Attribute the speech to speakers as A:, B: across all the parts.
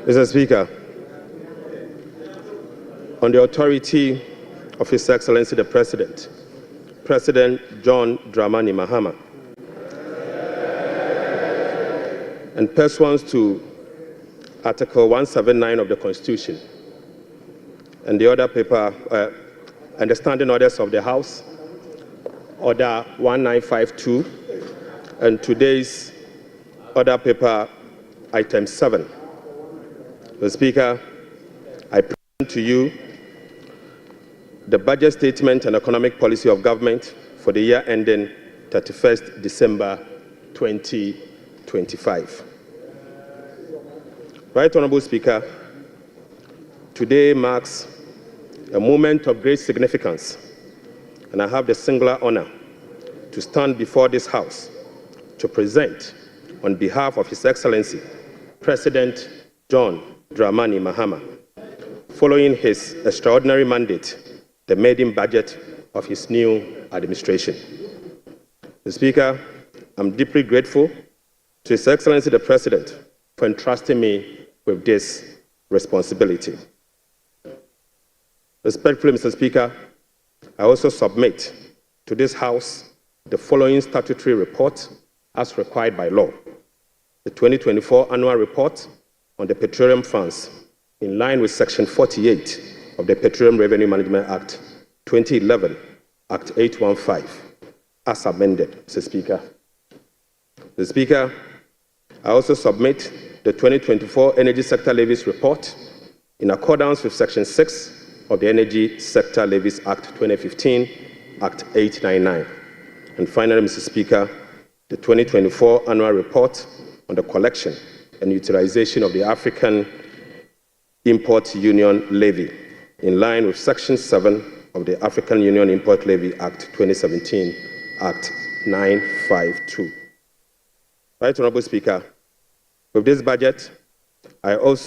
A: Mr. Speaker, on the authority of His Excellency the President, President John Dramani Mahama, and pursuant to Article 179 of the Constitution and the other paper and the standing orders of the House, Order 1952, and today's order paper, Item 7. Mr. Speaker, I present to you the budget statement and economic policy of government for the year ending 31st December 2025. Right Honorable Speaker, today marks a moment of great significance, and I have the singular honor to stand before this House to present, on behalf of His Excellency, President John Dramani Mahama, following his extraordinary mandate, the maiden budget of his new administration. Mr. Speaker, I'm deeply grateful to His Excellency the President for entrusting me with this responsibility. Respectfully, Mr. Speaker, I also submit to this House the following statutory report as required by law. The 2024 annual report on the petroleum funds, in line with Section 48 of the Petroleum Revenue Management Act 2011, Act 815, as amended, Mr. Speaker. Mr. Speaker, I also submit the 2024 Energy Sector Levies report in accordance with Section 6 of the Energy Sector Levies Act 2015, Act 899. And finally, Mr. Speaker, the 2024 annual report on the collection and utilization of the African Import Union Levy, in line with Section 7 of the African Union Import Levy Act 2017, Act 952. Right Honorable Speaker, with this budget, I will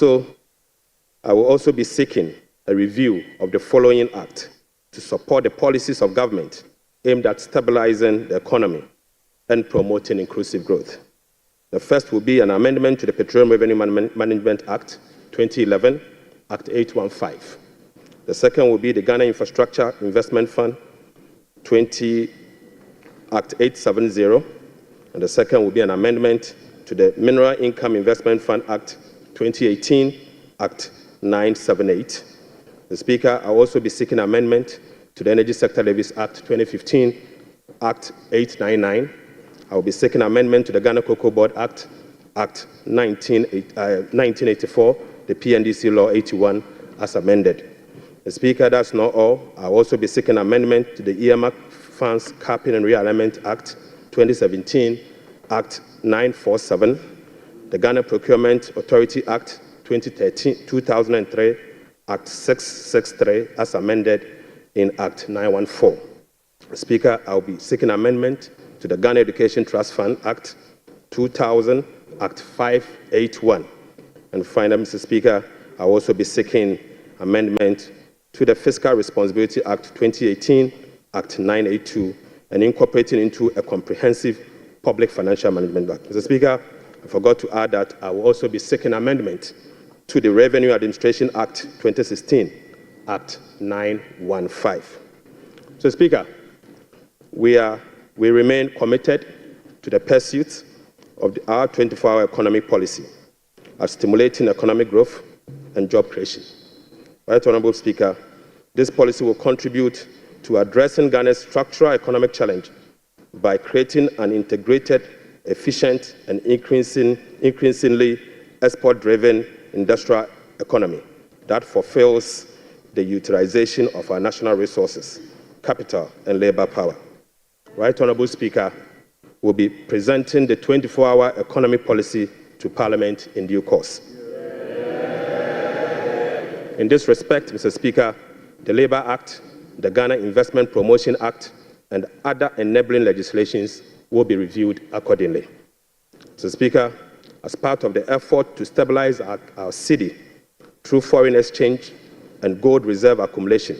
A: also be seeking a review of the following act to support the policies of government aimed at stabilizing the economy and promoting inclusive growth. The first will be an amendment to the Petroleum Revenue Management Act 2011, Act 815. The second will be the Ghana Infrastructure Investment Fund Act 870, and the second will be an amendment to the Mineral Income Investment Fund Act 2018, Act 978. The Speaker, I will also be seeking amendment to the Energy Sector Levies Act 2015, Act 899. I will be seeking amendment to the Ghana Cocoa Board Act, Act 1984, the PNDC Law 81, as amended. The Speaker, that's not all. I will also be seeking amendment to the Earmark Funds Capping and Realignment Act 2017, Act 947, the Ghana Procurement Authority Act 2003, Act 663, as amended in Act 914. Speaker, I will be seeking amendment to the Ghana Education Trust Fund Act 2000, Act 581. And finally, Mr. Speaker, I will also be seeking amendment to the Fiscal Responsibility Act 2018, Act 982, and incorporating into a comprehensive public financial management act. Mr. Speaker, I forgot to add that I will also be seeking amendment to the Revenue Administration Act 2016, Act 915. So, Speaker, we remain committed to the pursuit of our 24-hour economic policy of stimulating economic growth and job creation. Right Honorable Speaker, this policy will contribute to addressing Ghana's structural economic challenge by creating an integrated, efficient, and increasingly export-driven industrial economy that fulfills the utilization of our national resources, capital, and labor power. Right Honorable Speaker, will be presenting the 24-hour economic policy to Parliament in due course. In this respect, Mr. Speaker, the Labour Act, the Ghana Investment Promotion Act, and other enabling legislations will be reviewed accordingly. Mr. Speaker, as part of the effort to stabilize our cedi through foreign exchange and gold reserve accumulation,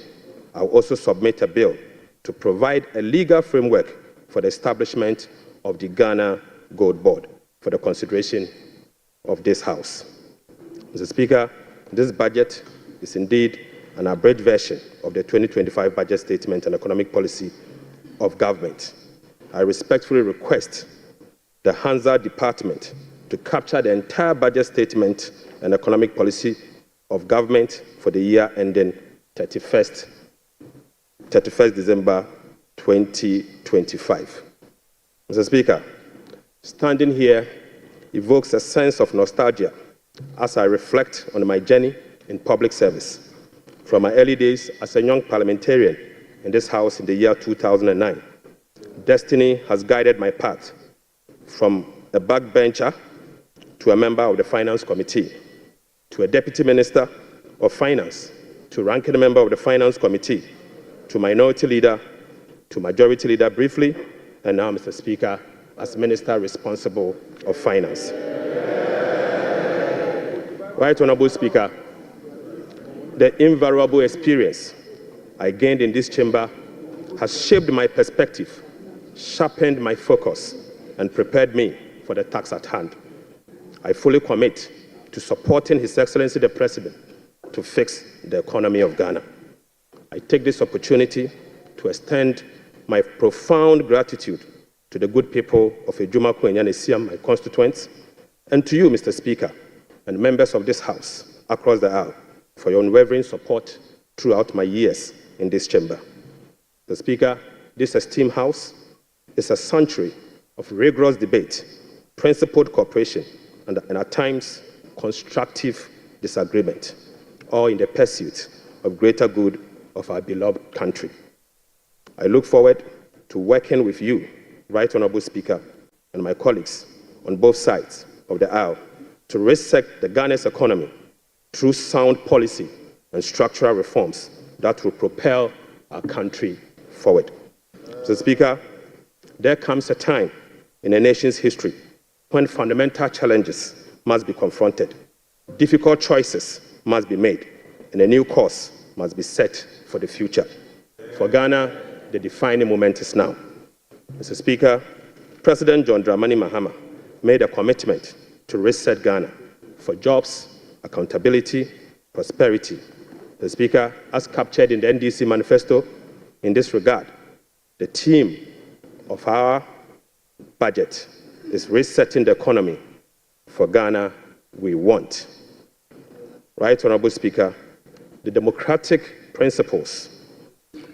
A: I will also submit a bill to provide a legal framework for the establishment of the Ghana Gold Board for the consideration of this House. Mr. Speaker, this budget is indeed an abridged version of the 2025 budget statement and economic policy of government. I respectfully request the Hansard Department to capture the entire budget statement and economic policy of government for the year ending 31st December 2025. Mr. Speaker, standing here evokes a sense of nostalgia as I reflect on my journey in public service. From my early days as a young parliamentarian in this House in the year 2009, destiny has guided my path from a backbencher to a member of the Finance Committee, to a Deputy Minister of Finance, to ranking member of the Finance Committee, to Minority Leader, to Majority Leader briefly, and now, Mr. Speaker, as Minister responsible of Finance. Right Honourable Speaker, the invaluable experience I gained in this chamber has shaped my perspective, sharpened my focus, and prepared me for the task at hand. I fully commit to supporting His Excellency the President to fix the economy of Ghana. I take this opportunity to extend my profound gratitude to the good people of Ejuma Kwenyane, my constituents, and to you, Mr. Speaker, and members of this House across the aisle for your unwavering support throughout my years in this chamber. Mr. Speaker, this esteemed House is a sanctuary of rigorous debate, principled cooperation, and at times constructive disagreement, all in the pursuit of greater good of our beloved country. I look forward to working with you, Right Honourable Speaker, and my colleagues on both sides of the aisle to reset the Ghana's economy through sound policy and structural reforms that will propel our country forward. Mr. Speaker, there comes a time in a nation's history when fundamental challenges must be confronted, difficult choices must be made, and a new course must be set for the future. For Ghana, the defining moment is now. Mr. Speaker, President John Dramani Mahama made a commitment to reset Ghana for jobs, accountability, prosperity. The Speaker, as captured in the NDC manifesto, in this regard, the theme of our budget is resetting the economy for Ghana we want. Right Honourable Speaker, the democratic principles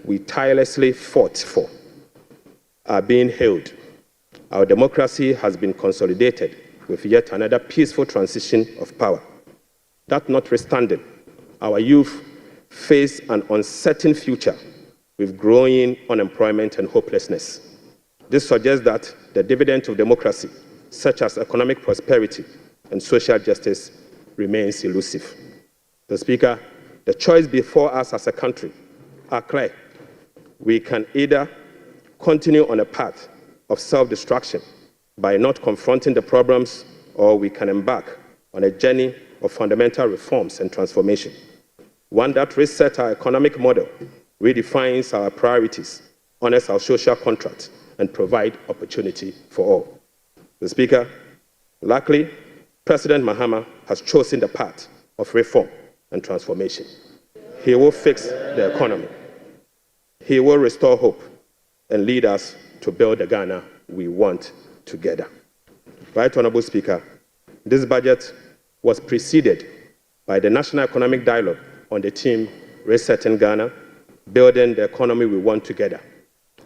A: we tirelessly fought for are being held. Our democracy has been consolidated with yet another peaceful transition of power. That notwithstanding, our youth face an uncertain future with growing unemployment and hopelessness. This suggests that the dividend of democracy, such as economic prosperity and social justice, remains elusive. Mr. Speaker, the choice before us as a country are clear. We can either continue on a path of self-destruction by not confronting the problems, or we can embark on a journey of fundamental reforms and transformation, one that resets our economic model, redefines our priorities, honors our social contract, and provides opportunity for all. Mr. Speaker, luckily, President Mahama has chosen the path of reform and transformation. He will fix the economy. He will restore hope and lead us to build the Ghana we want together. Right Honourable Speaker, this budget was preceded by the National Economic Dialogue on the theme Resetting Ghana, Building the Economy We Want Together,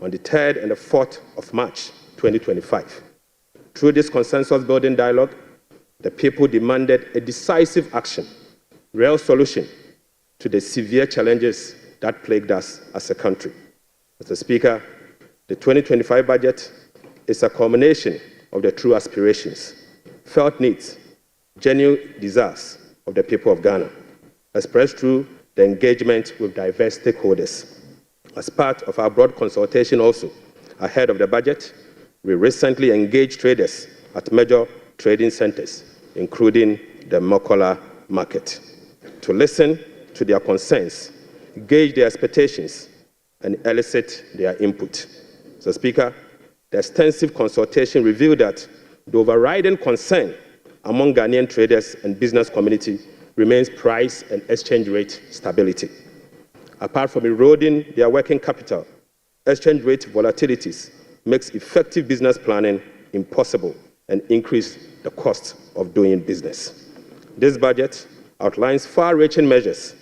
A: on the 3rd and the 4th of March 2025. Through this consensus-building dialogue, the people demanded a decisive action, real solution to the severe challenges that plagued us as a country. Mr. Speaker, the 2025 budget is a culmination of the true aspirations, felt needs, genuine desires of the people of Ghana, expressed through the engagement with diverse stakeholders. As part of our broad consultation also, ahead of the budget, we recently engaged traders at major trading centers, including the Mokola market, to listen to their concerns, gauge their expectations, and elicit their input. So, Speaker, the extensive consultation revealed that the overriding concern among Ghanaian traders and business community remains price and exchange rate stability. Apart from eroding their working capital, exchange rate volatilities makes effective business planning impossible and increase the cost of doing business. This budget outlines far-reaching measures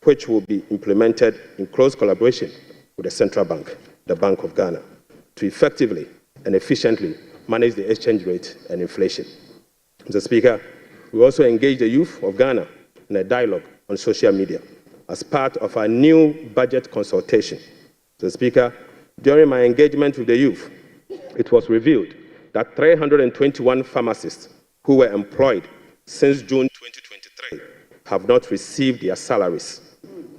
A: which will be implemented in close collaboration with the Central Bank, the Bank of Ghana, to effectively and efficiently manage the exchange rate and inflation. Mr. Speaker, we also engage the youth of Ghana in a dialogue on social media as part of our new budget consultation. Mr. Speaker, during my engagement with the youth, it was revealed that 321 pharmacists who were employed since June 2023 have not received their salaries.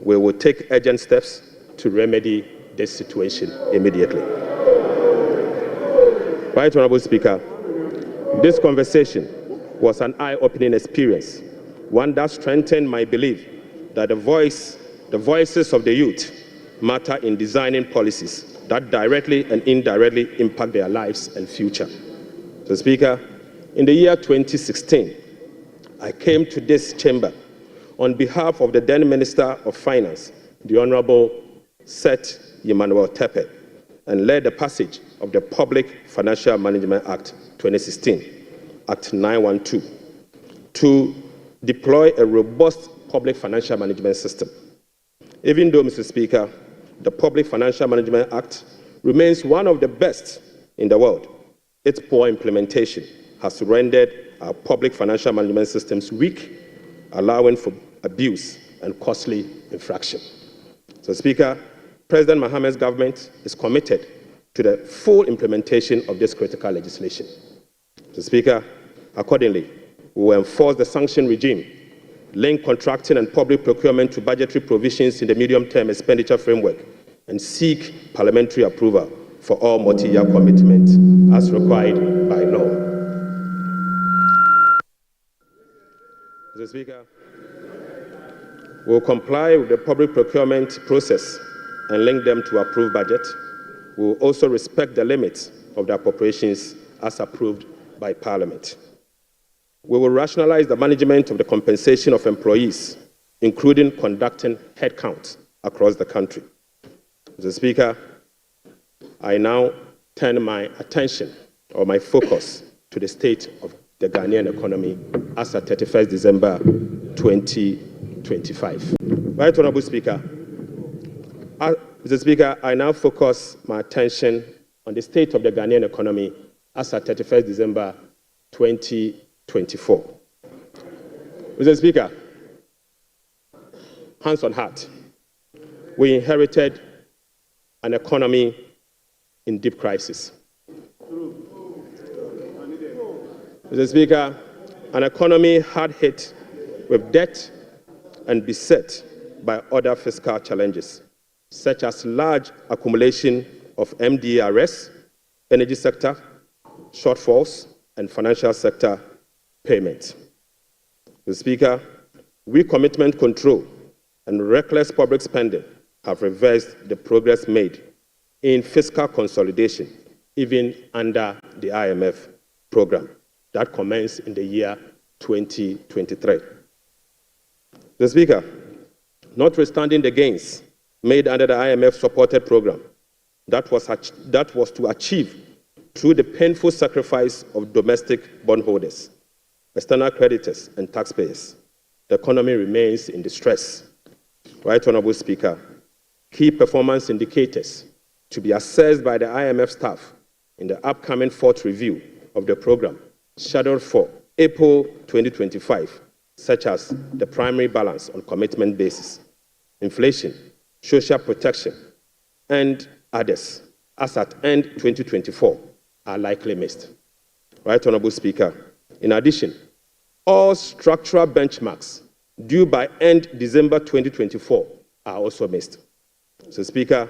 A: We will take urgent steps to remedy this situation immediately. Right Honorable Speaker, this conversation was an eye-opening experience, one that strengthened my belief that the voices of the youth matter in designing policies that directly and indirectly impact their lives and future. So, Speaker, in the year 2016, I came to this chamber on behalf of the then Minister of Finance, the Honorable Seth Emmanuel Tepe, and led the passage of the Public Financial Management Act 2016, Act 912, to deploy a robust public financial management system. Even though, Mr. Speaker, the Public Financial Management Act remains one of the best in the world, its poor implementation has rendered our public financial management systems weak, allowing for abuse and costly infraction. So, Speaker, President Mohammed's government is committed to the full implementation of this critical legislation. So, Speaker, accordingly, we will enforce the sanction regime, link contracting and public procurement to budgetary provisions in the medium-term expenditure framework, and seek parliamentary approval for all multi-year commitments as required by law. Mr. Speaker, we will comply with the public procurement process and link them to approved budget. We will also respect the limits of the appropriations as approved by Parliament. We will rationalize the management of the compensation of employees, including conducting headcount across the country. Mr. Speaker, I now turn my attention or my focus to the state of the Ghanaian economy as at 31st December 2025. Right Honorable Speaker, Mr. Speaker, I now focus my attention on the state of the Ghanaian economy as at 31st December 2024. Mr. Speaker, hands on heart, we inherited an economy in deep crisis. Mr. Speaker, an economy hard hit with debt and beset by other fiscal challenges, such as large accumulation of MDRS, energy sector shortfalls, and financial sector payments. Mr. Speaker, weak commitment control and reckless public spending have reversed the progress made in fiscal consolidation, even under the IMF program that commenced in the year 2023. Mr. Speaker, notwithstanding the gains made under the IMF-supported program that was to achieve through the painful sacrifice of domestic bondholders, external creditors, and taxpayers, the economy remains in distress. Right Honorable Speaker, key performance indicators to be assessed by the IMF staff in the upcoming fourth review of the program scheduled for April 2025, such as the primary balance on commitment basis, inflation, social protection, and others, as at end 2024, are likely missed. Right Honorable Speaker, in addition, all structural benchmarks due by end December 2024 are also missed. So, Speaker,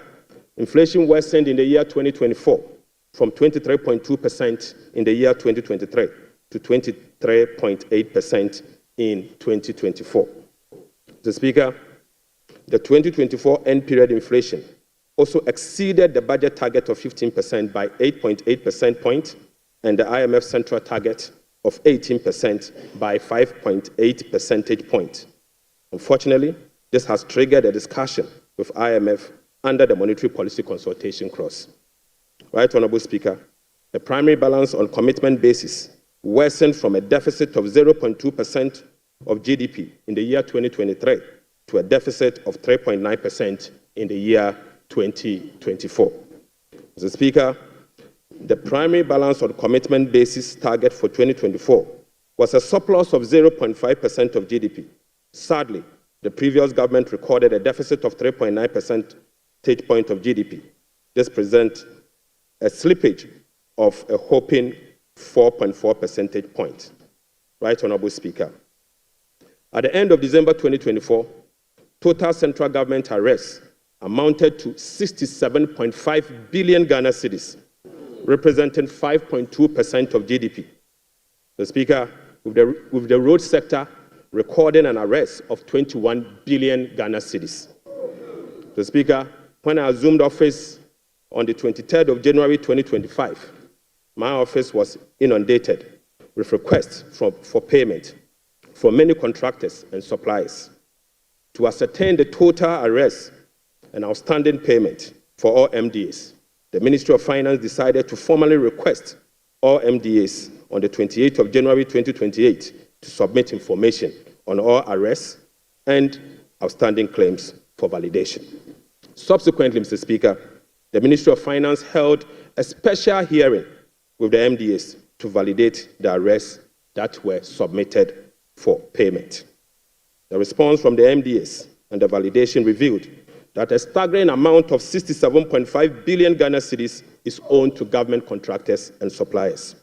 A: inflation worsened in the year 2024 from 23.2% in the year 2023 to 23.8% in 2024. So, Speaker, the 2024 end period inflation also exceeded the budget target of 15% by 8.8 percentage points and the IMF central target of 18% by 5.8 percentage points, Unfortunately, this has triggered a discussion with IMF under the Monetary Policy Consultation clause. Right Honourable Speaker, the primary balance on commitment basis worsened from a deficit of 0.2% of GDP in the year 2023 to a deficit of 3.9% in the year 2024. Mr. Speaker, the primary balance on commitment basis target for 2024 was a surplus of 0.5% of GDP. Sadly, the previous government recorded a deficit of 3.9 percentage point of GDP. This presents a slippage of a whopping 4.4 percentage point. Right Honourable Speaker. At the end of December 2024, total central government arrests amounted to 67.5 billion Ghana cedis, representing 5.2% of GDP. The Speaker, with the road sector recording an arrest of 21 billion Ghana cedis. The Speaker, when I assumed office on the 23rd of January 2025, my office was inundated with requests for payment from many contractors and suppliers. To ascertain the total arrests and outstanding payment for all MDAs, the Ministry of Finance decided to formally request all MDAs on the 28th of January 2028 to submit information on all arrests and outstanding claims for validation. Subsequently, Mr. Speaker, the Ministry of Finance held a special hearing with the MDAs to validate the arrests that were submitted for payment. The response from the MDAs and the validation revealed that a staggering amount of 67.5 billion Ghana cedis is owed to government contractors and suppliers.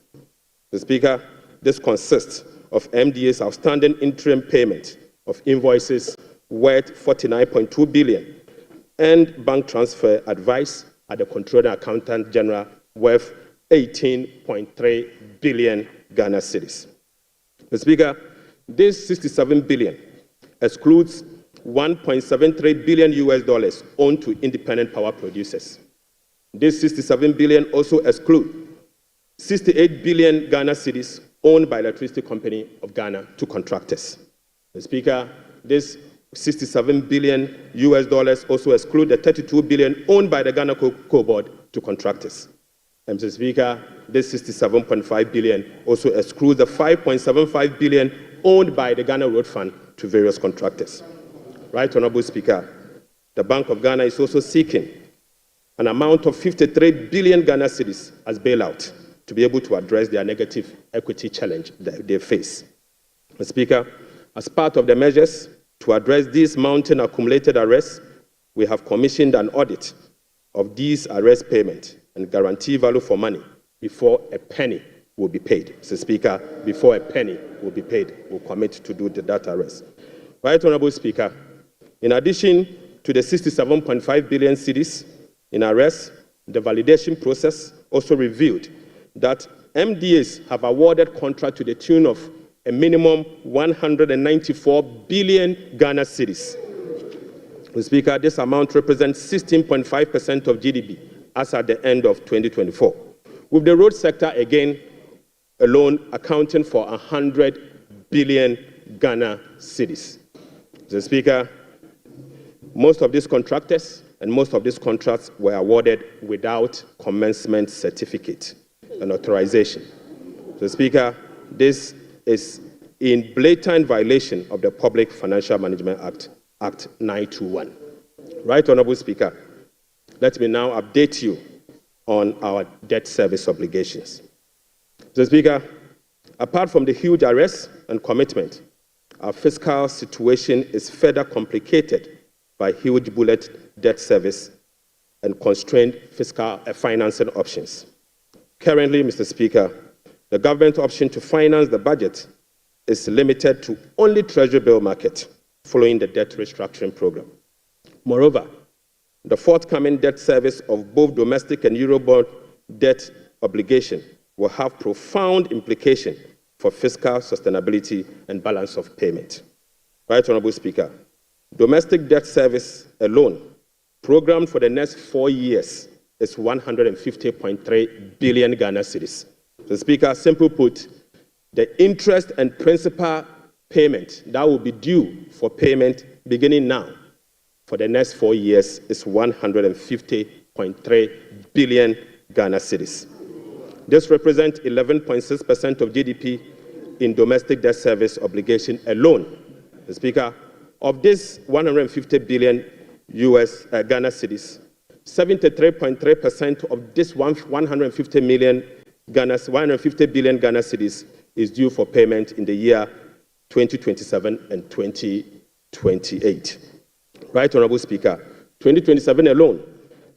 A: Mr. Speaker, this consists of MDA's outstanding interim payment of invoices worth 49.2 billion and bank transfer advice at the Controller Accountant General worth 18.3 billion Ghana cedis. Mr. Speaker, this 67 billion excludes 1.73 billion US dollars owed to independent power producers. This 67 billion also excludes 68 billion Ghana cedis owned by Electricity Company of Ghana to contractors. Mr. Speaker, this 67 billion US dollars also exclude the 32 billion owned by the Ghana Cocoa Board to contractors. And Mr. Speaker, this 67.5 billion also excludes the 5.75 billion owned by the Ghana Road Fund to various contractors. Right Honourable Speaker, the Bank of Ghana is also seeking an amount of 53 billion Ghana cedis as bailout to be able to address their negative equity challenge that they face. Mr. Speaker, as part of the measures to address these mounting accumulated arrests, we have commissioned an audit of these arrest payments and guarantee value for money before a penny will be paid. Mr. Speaker, before a penny will be paid, we'll commit to do that arrest. Right Honourable Speaker, in addition to the 67.5 billion cedis in arrests, the validation process also revealed that MDAs have awarded contract to the tune of a minimum 194 billion Ghana cedis. Mr. Speaker, this amount represents 16.5% of GDP as at the end of 2024, with the road sector again alone accounting for 100 billion Ghana cedis. Mr. Speaker, most of these contractors and most of these contracts were awarded without commencement certificate and authorization. Mr. Speaker, this is in blatant violation of the Public Financial Management Act 921. Right Honourable Speaker, let me now update you on our debt service obligations. Mr. Speaker, apart from the huge arrests and commitment, our fiscal situation is further complicated by huge bullet debt service and constrained fiscal financing options. Currently, Mr. Speaker, the government option to finance the budget is limited to only Treasury bill market following the debt restructuring program. Moreover, the forthcoming debt service of both domestic and Eurobond debt obligation will have profound implications for fiscal sustainability and balance of payment. Right Honourable Speaker, domestic debt service alone, programmed for the next 4 years, is 150.3 billion Ghana cedis. So, Speaker, simply put, the interest and principal payment that will be due for payment beginning now for the next 4 years is 150.3 billion Ghana cedis. This represents 11.6% of GDP in domestic debt service obligation alone. The Speaker, of this 150 billion US Ghana cedis, 73.3% of this 150 billion Ghana cedis is due for payment in the year 2027 and 2028. Right, Honorable Speaker, 2027 alone,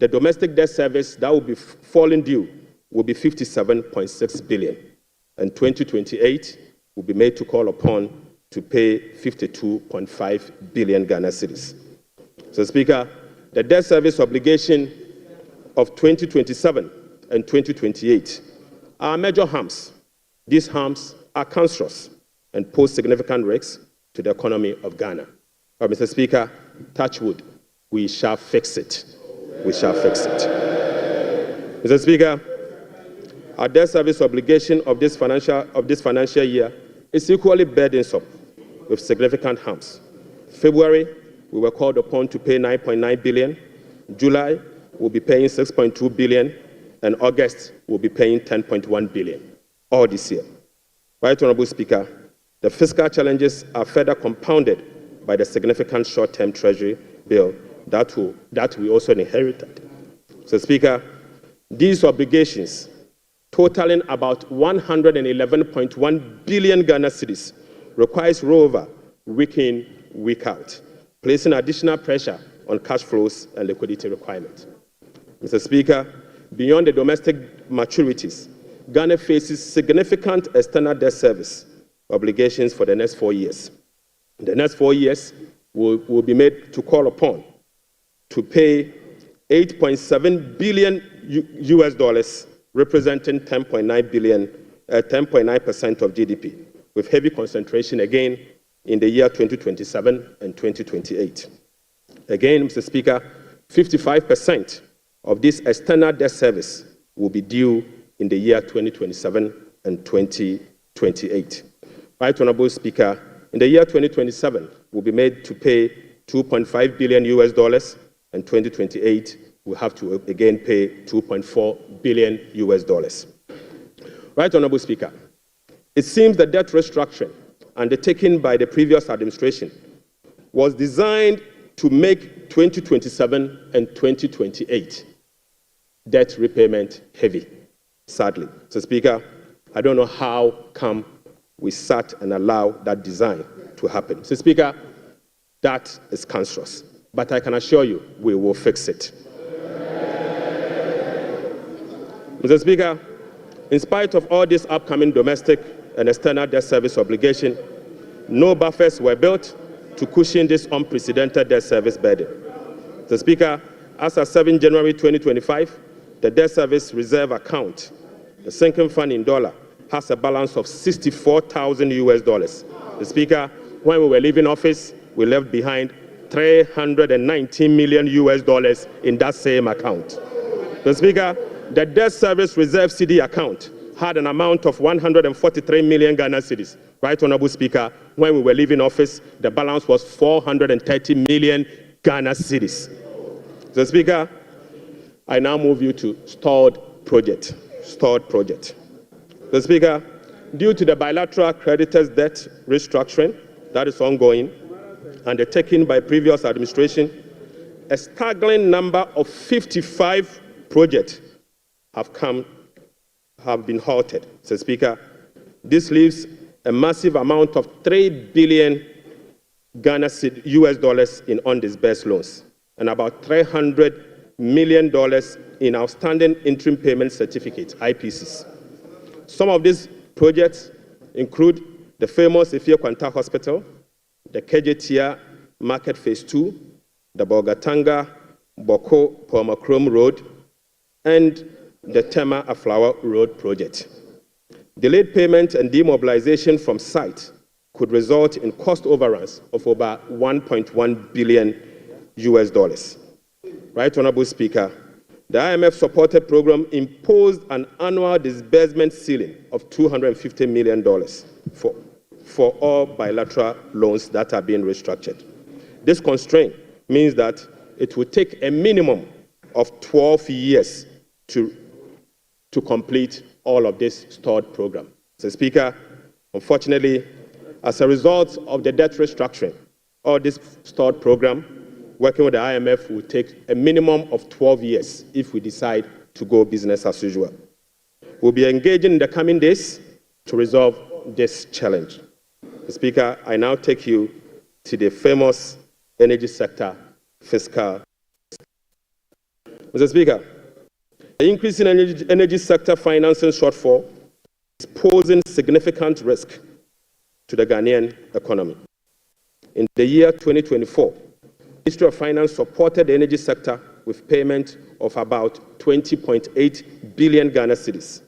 A: the domestic debt service that will be falling due will be 57.6 billion, and 2028 will be made to call upon to pay 52.5 billion Ghana cedis. So, Speaker, the debt service obligation of 2027 and 2028 are major harms. These harms are cancerous and pose significant risks to the economy of Ghana. But, Mr. Speaker, touch wood, we shall fix it. We shall fix it. Mr. Speaker, our debt service obligation of this financial year is equally burdensome with significant harms. February, we were called upon to pay 9.9 billion. July, we'll be paying 6.2 billion. And August, we'll be paying 10.1 billion, all this year. Right, Honorable Speaker, the fiscal challenges are further compounded by the significant short-term treasury bill that we also inherited. So, Speaker, these obligations, totaling about 111.1 billion Ghana cedis, requires rollover week in, week out, placing additional pressure on cash flows and liquidity requirements. Mr. Speaker, beyond the domestic maturities, Ghana faces significant external debt service obligations for the next 4 years. In the next 4 years, we'll be made to call upon to pay 8.7 billion US dollars, representing 10.9% of GDP, with heavy concentration again in the year 2027 and 2028. Again, Mr. Speaker, 55% of this external debt service will be due in the year 2027 and 2028. Right, Honorable Speaker, in the year 2027, we'll be made to pay 2.5 billion US dollars, and 2028, we'll have to again pay 2.4 billion US dollars. Right, Honorable Speaker, it seems the debt restructuring undertaken by the previous administration was designed to make 2027 and 2028 debt repayment heavy, sadly. So, Speaker, I don't know how come we sat and allowed that design to happen. So, Speaker, that is cancerous. But I can assure you, we will fix it. Mr. Speaker, in spite of all this upcoming domestic and external debt service obligation, no buffers were built to cushion this unprecedented debt service burden. Mr. Speaker, as of 7 January 2025, the debt service reserve account, the sinking fund in dollar, has a balance of 64,000 US dollars. Mr. Speaker, when we were leaving office, we left behind 319 million US dollars in that same account. Mr. Speaker, the debt service reserve CD account had an amount of 143 million Ghana cedis. Right, Honorable Speaker, when we were leaving office, the balance was 430 million Ghana cedis. Mr. Speaker, I now move you to stalled project. Mr. Speaker, due to the bilateral creditors' debt restructuring that is ongoing, undertaken by previous administration, a staggering number of 55 projects have been halted. Mr. Speaker, this leaves a massive amount of 3 billion Ghana US dollars in undisbursed loans and about $300 million in outstanding interim payment certificates, IPCs. Some of these projects include the famous Ifia Kwanta Hospital, the Kejetia Market Phase 2, the Bolgatanga Boko Pomakrom Road, and the Tema Aflawa Road project. Delayed payment and demobilization from site could result in cost overruns of over 1.1 billion US dollars. Right, Honorable Speaker, the IMF-supported program imposed an annual disbursement ceiling of $250 million for all bilateral loans that are being restructured. This constraint means that it will take a minimum of 12 years to complete all of this stalled program. Mr. Speaker, unfortunately, as a result of the debt restructuring or this stalled program, working with the IMF will take a minimum of 12 years if we decide to go business as usual. We'll be engaging in the coming days to resolve this challenge. Mr. Speaker, I now take you to the famous energy sector, fiscal. Mr. Speaker, the increase in energy sector financing shortfall is posing significant risk to the Ghanaian economy. In the year 2024, the Ministry of Finance supported the energy sector with payment of about 20.8 billion Ghana cedis.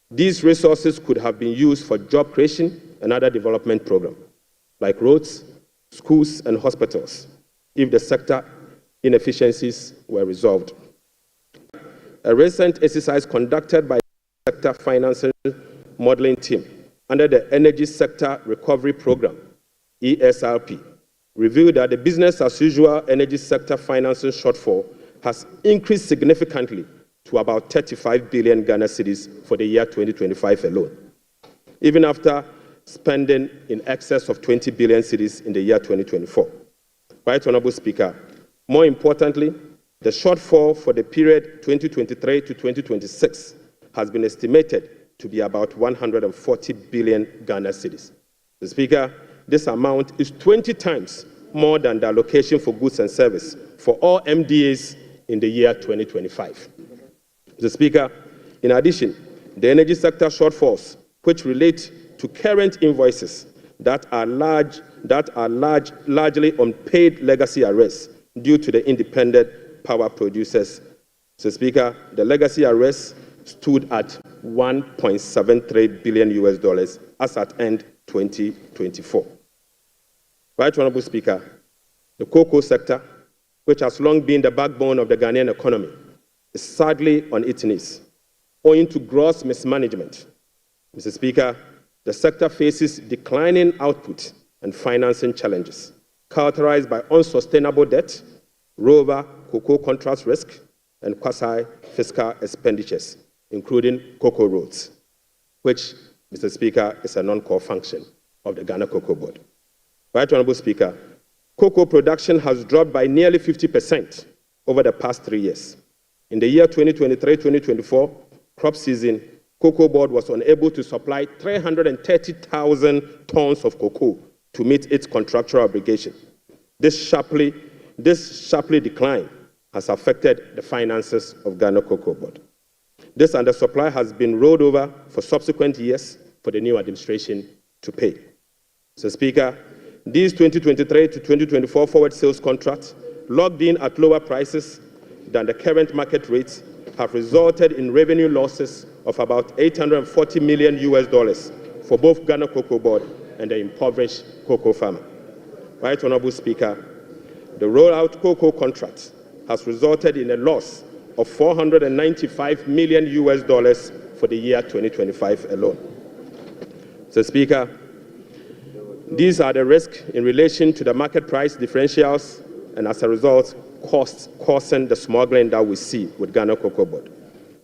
A: These resources could have been used for job creation and other development programs, like roads, schools, and hospitals, if the sector inefficiencies were resolved. A recent exercise conducted by the Sector Financing Modeling Team under the Energy Sector Recovery Program, ESRP, revealed that the business-as-usual energy sector financing shortfall has increased significantly to about 35 billion Ghana cedis for the year 2025 alone, even after spending in excess of 20 billion cedis in the year 2024. Right, Honourable Speaker, more importantly, the shortfall for the period 2023 to 2026 has been estimated to be about 140 billion Ghana cedis. Mr. Speaker, this amount is 20 times more than the allocation for goods and service for all MDAs in the year 2025. Mr. Speaker, in addition, the energy sector shortfalls, which relate to current invoices that are largely unpaid legacy arrests due to the independent power producers. Mr. Speaker, the legacy arrests stood at $1.73 billion as at end 2024. Right, Honourable Speaker, the cocoa sector, which has long been the backbone of the Ghanaian economy, is sadly on its knees, owing to gross mismanagement. Mr. Speaker, the sector faces declining output and financing challenges, characterized by unsustainable debt, rollover cocoa contract risk, and quasi-fiscal expenditures, including cocoa roads, which, Mr. Speaker, is a non-core function of the Ghana Cocoa Board. Right, Honourable Speaker, cocoa production has dropped by nearly 50% over the past 3 years. In the year 2023-2024 crop season, Cocoa Board was unable to supply 330,000 tons of cocoa to meet its contractual obligation. This sharply decline has affected the finances of Ghana Cocoa Board. This undersupply has been rolled over for subsequent years for the new administration to pay. Mr. Speaker, these 2023 to 2024 forward sales contracts, locked in at lower prices than the current market rates, have resulted in revenue losses of about $840 million for both Ghana Cocoa Board and the impoverished cocoa farmer. Right, Honourable Speaker, the rollout cocoa contract has resulted in a loss of $495 million for the year 2025 alone. Mr. Speaker, these are the risks in relation to the market price differentials and, as a result, costs causing the smuggling that we see with Ghana Cocoa Board.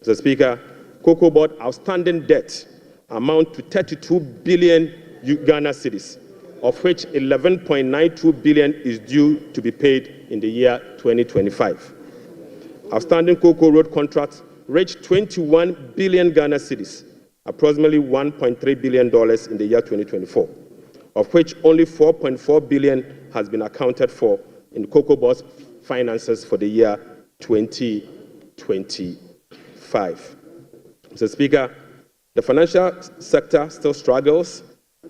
A: Mr. Speaker, Cocoa Board outstanding debt amount to 32 billion Ghana cedis, of which 11.92 billion is due to be paid in the year 2025. Outstanding cocoa road contracts reached 21 billion Ghana cedis, approximately $1.3 billion in the year 2024, of which only 4.4 billion has been accounted for in Cocoa Board's finances for the year 2025. Mr. Speaker, the financial sector still struggles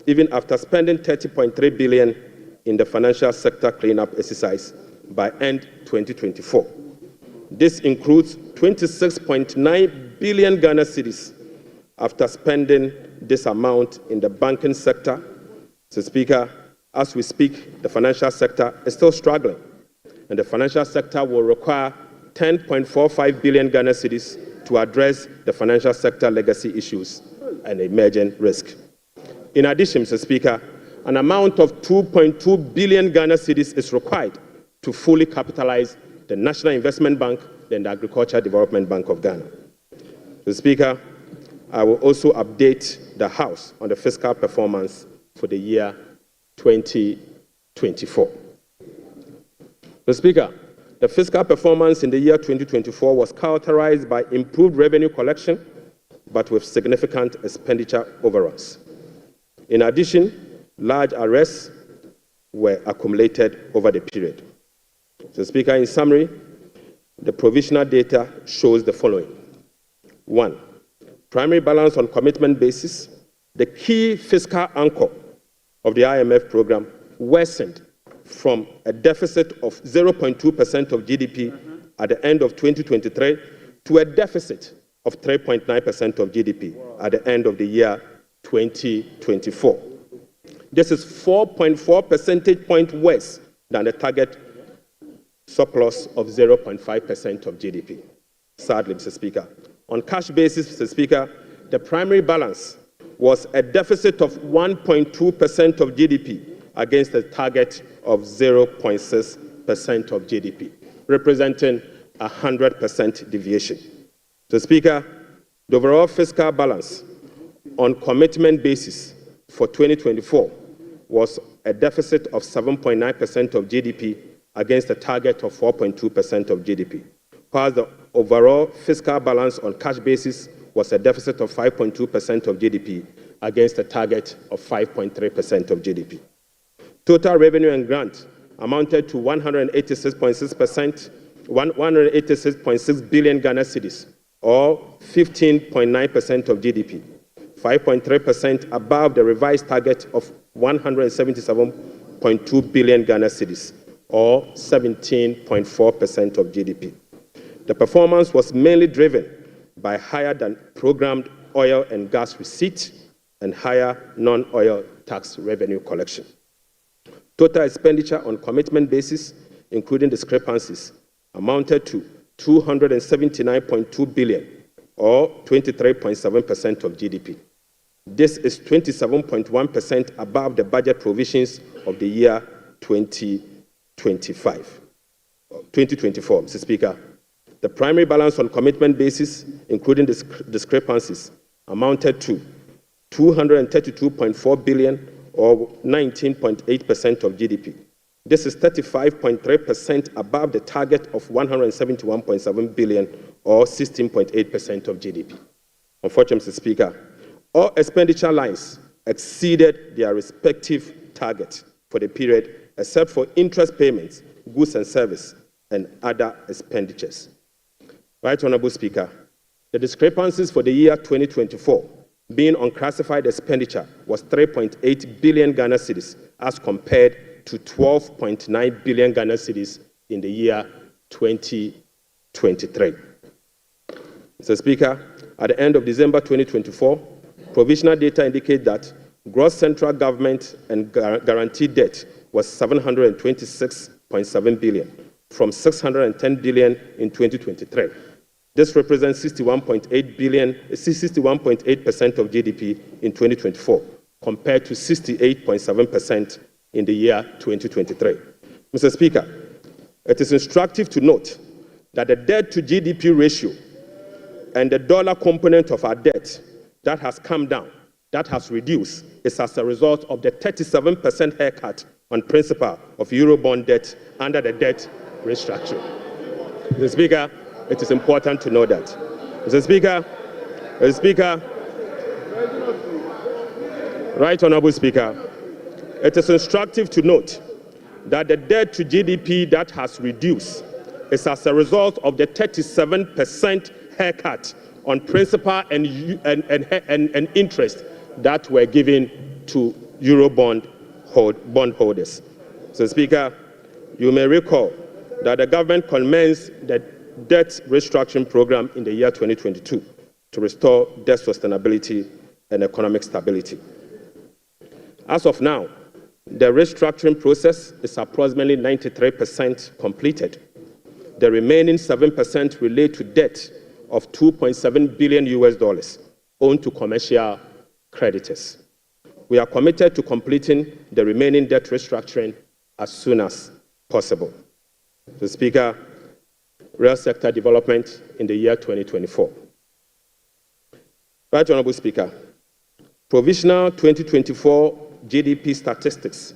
A: even after spending 30.3 billion in the financial sector cleanup exercise by end 2024. This includes 26.9 billion Ghana cedis after spending this amount in the banking sector. Mr. Speaker, as we speak, the financial sector is still struggling, and the financial sector will require 10.45 billion Ghana cedis to address the financial sector legacy issues and emerging risk. In addition, Mr. Speaker, an amount of 2.2 billion Ghana cedis is required to fully capitalize the National Investment Bank and the Agricultural Development Bank of Ghana. Mr. Speaker, I will also update the House on the fiscal performance for the year 2024. Mr. Speaker, the fiscal performance in the year 2024 was characterized by improved revenue collection, but with significant expenditure overruns. In addition, large arrests were accumulated over the period. Mr. Speaker, in summary, the provisional data shows the following. 1. Primary balance on commitment basis, the key fiscal anchor of the IMF program, worsened from a deficit of 0.2% of GDP at the end of 2023 to a deficit of 3.9% of GDP at the end of the year 2024. This is 4.4 percentage points worse than the target surplus of 0.5% of GDP. Sadly, Mr. Speaker. On cash basis, Mr. Speaker, the primary balance was a deficit of 1.2% of GDP against a target of 0.6% of GDP, representing a 100% deviation. Mr. Speaker, the overall fiscal balance on commitment basis for 2024 was a deficit of 7.9% of GDP against a target of 4.2% of GDP, while the overall fiscal balance on cash basis was a deficit of 5.2% of GDP against a target of 5.3% of GDP. Total revenue and grant amounted to 186.6 billion Ghana cedis, or 15.9% of GDP, 5.3% above the revised target of 177.2 billion Ghana cedis, or 17.4% of GDP. The performance was mainly driven by higher than programmed oil and gas receipt and higher non-oil tax revenue collection. Total expenditure on commitment basis, including discrepancies, amounted to 279.2 billion, or 23.7% of GDP. This is 27.1% above the budget provisions of the year 2024, Mr. Speaker. The primary balance on commitment basis, including discrepancies, amounted to 232.4 billion, or 19.8% of GDP. This is 35.3% above the target of 171.7 billion, or 16.8% of GDP. Unfortunately, Mr. Speaker, all expenditure lines exceeded their respective target for the period, except for interest payments, goods and service, and other expenditures. Right Honorable Speaker, the discrepancies for the year 2024 being unclassified expenditure was 3.8 billion Ghana cedis as compared to 12.9 billion Ghana cedis in the year 2023. Mr. Speaker, at the end of December 2024, provisional data indicate that gross central government and guaranteed debt was 726.7 billion from 610 billion in 2023. This represents 61.8% of GDP in 2024, compared to 68.7% in the year 2023. Mr. Speaker, it is instructive to note that the debt to GDP ratio and the dollar component of our debt that has come down, that has reduced, is as a result of the 37% haircut on principal of Eurobond debt under the debt restructuring. Mr. Speaker, it is important to know that. Mr. Speaker, Right Honorable Speaker, it is instructive to note that the debt to GDP that has reduced is as a result of the 37% haircut on principal and interest that were given to Eurobond bondholders. So, Speaker, you may recall that the government commenced the debt restructuring program in the year 2022 to restore debt sustainability and economic stability. As of now, the restructuring process is approximately 93% completed. The remaining 7% relate to debt of $2.7 billion owed to commercial creditors. We are committed to completing the remaining debt restructuring as soon as possible. Mr. Speaker, real sector development in the year 2024. Right Honourable Speaker, provisional 2024 GDP statistics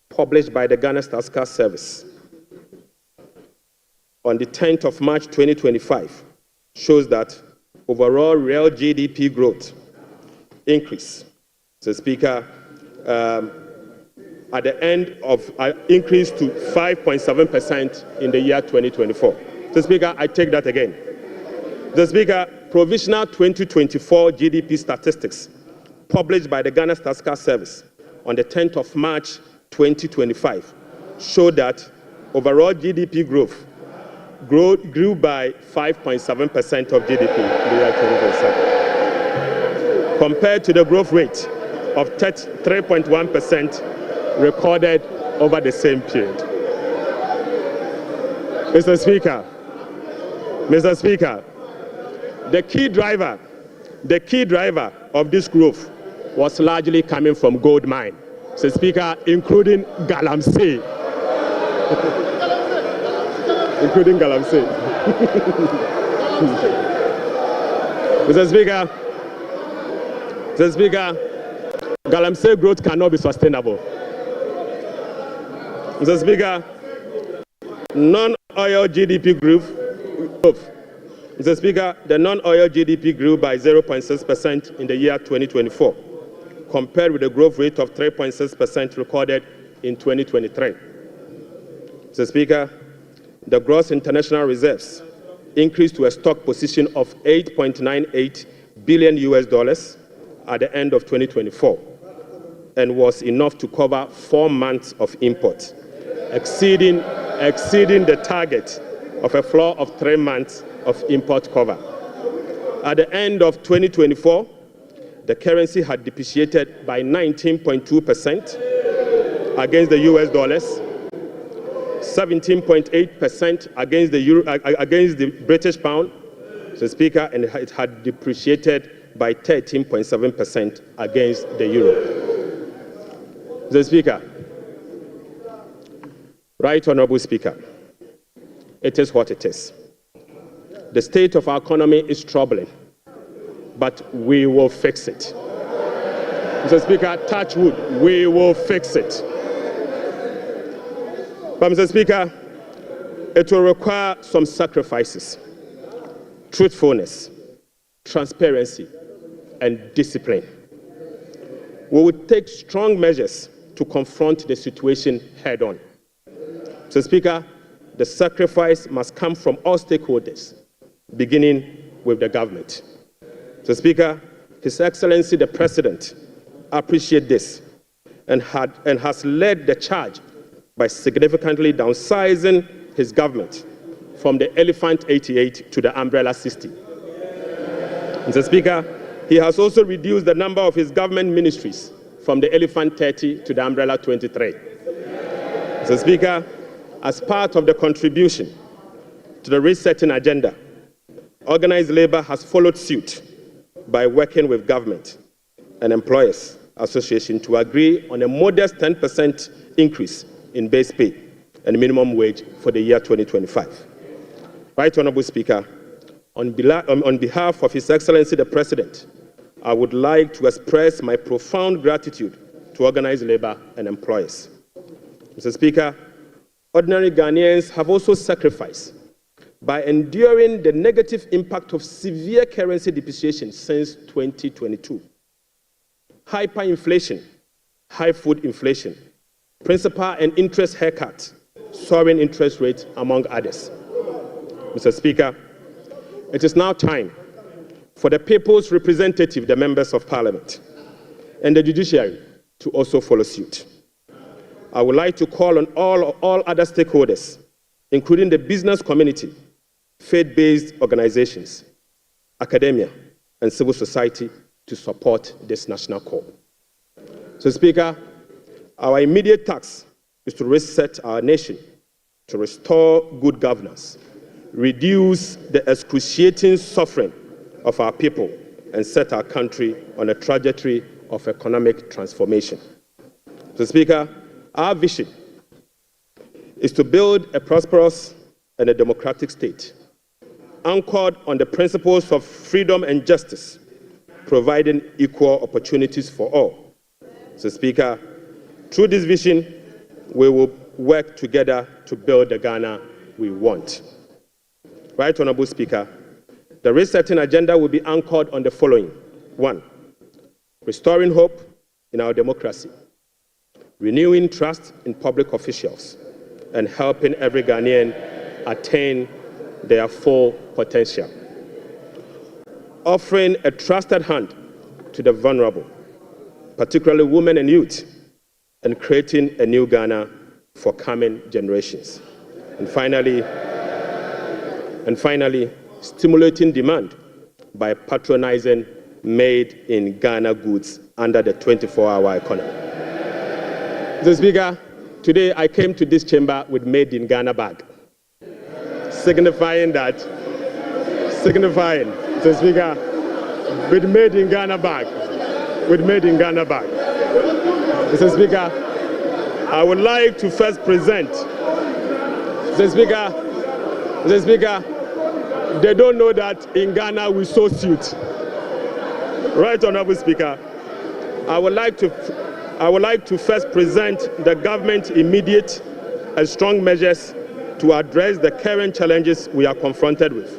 A: published by the Ghana Statistical Service on the 10th of March 2025 shows that overall real GDP growth increase. So, Speaker, at the end of increased to 5.7% in the year 2024. So, Speaker, I take that again. The Speaker, provisional 2024 GDP statistics published by the Ghana Statistical Service on the 10th of March 2025 show that overall GDP growth grew by 5.7% of GDP in the year 2027, compared to the growth rate of 3.1% recorded over the same period. Mr. Speaker, the key driver of this growth was largely coming from gold mine. Mr. Speaker, including Galamsey. Including Galamsey. Mr. Speaker, Galamsey growth cannot be sustainable. Mr. Speaker, non-oil GDP growth. Mr. Speaker, the non-oil GDP grew by 0.6% in the year 2024, compared with the growth rate of 3.6% recorded in 2023. Mr. Speaker, the gross international reserves increased to a stock position of $8.98 billion at the end of 2024, and was enough to cover 4 months of import, exceeding the target of a floor of 3 months of import cover. At the end of 2024, the currency had depreciated by 19.2% against the US dollars, 17.8% against the euro, against the British pound, Mr. Speaker, and it had depreciated by 13.7% against the euro. Mr. Speaker, Right Honourable Speaker, it is what it is. The state of our economy is troubling, but we will fix it. Mr. Speaker, touch wood, we will fix it. But Mr. Speaker, it will require some sacrifices, truthfulness, transparency, and discipline. We will take strong measures to confront the situation head on. Mr. Speaker, the sacrifice must come from all stakeholders, beginning with the government. Mr. Speaker, His Excellency the President appreciates this and has led the charge by significantly downsizing his government from the Elephant 88 to the Umbrella 60. Mr. Speaker, he has also reduced the number of his government ministries from the Elephant 30 to the Umbrella 23. Mr. Speaker, as part of the contribution to the resetting agenda, organized labor has followed suit by working with government and employers association to agree on a modest 10% increase in base pay and minimum wage for the year 2025. Right Honourable Speaker, on behalf of His Excellency the President, I would like to express my profound gratitude to organized labor and employers. Mr. Speaker, ordinary Ghanaians have also sacrificed by enduring the negative impact of severe currency depreciation since 2022. Hyperinflation, high food inflation, principal and interest haircut, soaring interest rates, among others. Mr. Speaker, it is now time for the people's representative, the members of Parliament, and the judiciary to also follow suit. I would like to call on all other stakeholders, including the business community, faith-based organizations, academia, and civil society to support this national call. So, Speaker, our immediate task is to reset our nation, to restore good governance, reduce the excruciating suffering of our people, and set our country on a trajectory of economic transformation. Mr. Speaker, our vision is to build a prosperous and a democratic state, anchored on the principles of freedom and justice, providing equal opportunities for all. Mr. Speaker, through this vision, we will work together to build the Ghana we want. Right Honourable Speaker, the resetting agenda will be anchored on the following. 1. Restoring hope in our democracy, renewing trust in public officials, and helping every Ghanaian attain their full potential. Offering a trusted hand to the vulnerable, particularly women and youth, and creating a new Ghana for coming generations. And finally, stimulating demand by patronizing made-in-Ghana goods under the 24-hour economy. Mr. Speaker, today I came to this chamber with made-in-Ghana bag, signifying, Mr. Speaker, with made-in-Ghana bag, Mr. Speaker, I would like to first present, Mr. Speaker, they don't know that in Ghana we sew suit. Right, Honourable Speaker, I would like to first present the government's immediate and strong measures to address the current challenges we are confronted with,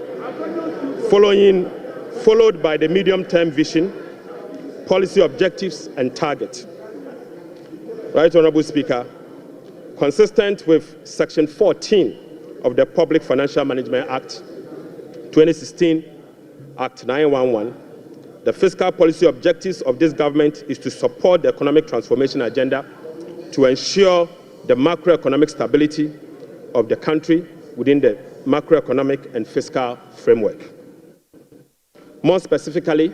A: followed by the medium-term vision, policy objectives and targets. Right, Honourable Speaker, consistent with Section 14 of the Public Financial Management Act 2016, Act 911, the fiscal policy objectives of this government is to support the economic transformation agenda to ensure the macroeconomic stability of the country within the macroeconomic and fiscal framework. More specifically,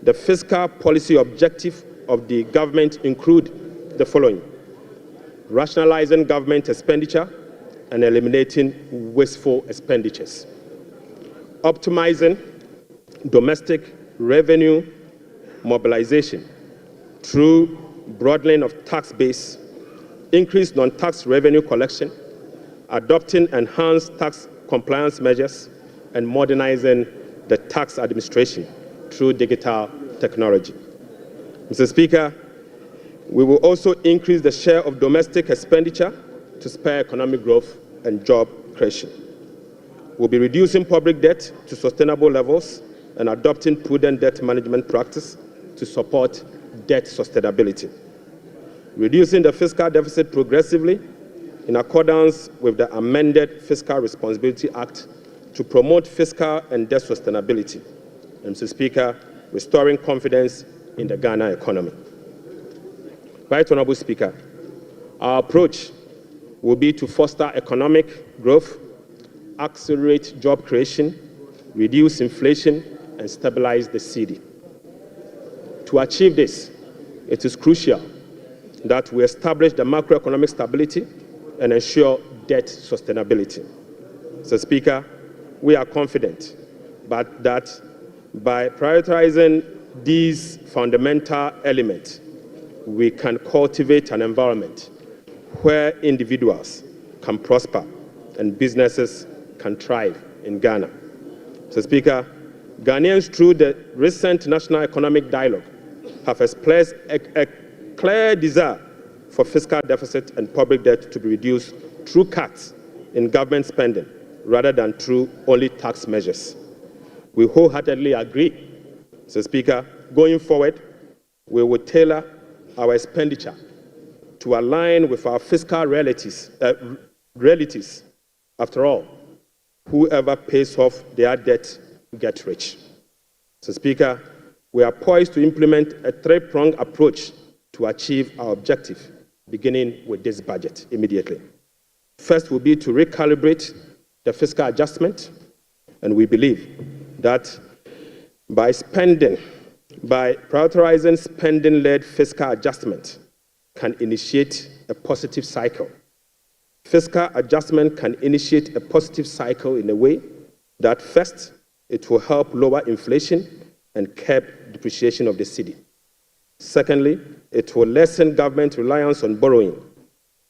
A: the fiscal policy objective of the government include the following: rationalizing government expenditure and eliminating wasteful expenditures, optimizing domestic revenue mobilization through broadening of tax base, increased non-tax revenue collection, adopting enhanced tax compliance measures, and modernizing the tax administration through digital technology. Mr. Speaker, we will also increase the share of domestic expenditure to spur economic growth and job creation. We'll be reducing public debt to sustainable levels and adopting prudent debt management practice to support debt sustainability. Reducing the fiscal deficit progressively in accordance with the amended Fiscal Responsibility Act to promote fiscal and debt sustainability. And Mr. Speaker, restoring confidence in the Ghana economy. Right, Honourable Speaker, our approach will be to foster economic growth, accelerate job creation, reduce inflation, and stabilize the cedi. To achieve this, it is crucial that we establish the macroeconomic stability and ensure debt sustainability. Mr. Speaker, we are confident that by prioritizing these fundamental elements, we can cultivate an environment where individuals can prosper and businesses can thrive in Ghana. Mr. Speaker, Ghanaians through the recent National Economic Dialogue have expressed a clear desire for fiscal deficit and public debt to be reduced through cuts in government spending rather than through only tax measures. We wholeheartedly agree, Mr. Speaker, going forward, we will tailor our expenditure to align with our fiscal realities. After all, whoever pays off their debt gets rich. Mr. Speaker, we are poised to implement a three-pronged approach to achieve our objective, beginning with this budget immediately. First will be to recalibrate the fiscal adjustment, and we believe that by prioritizing spending-led fiscal adjustment can initiate a positive cycle. Fiscal adjustment can initiate a positive cycle in a way that first, it will help lower inflation and curb depreciation of the cedi. Secondly, it will lessen government reliance on borrowing,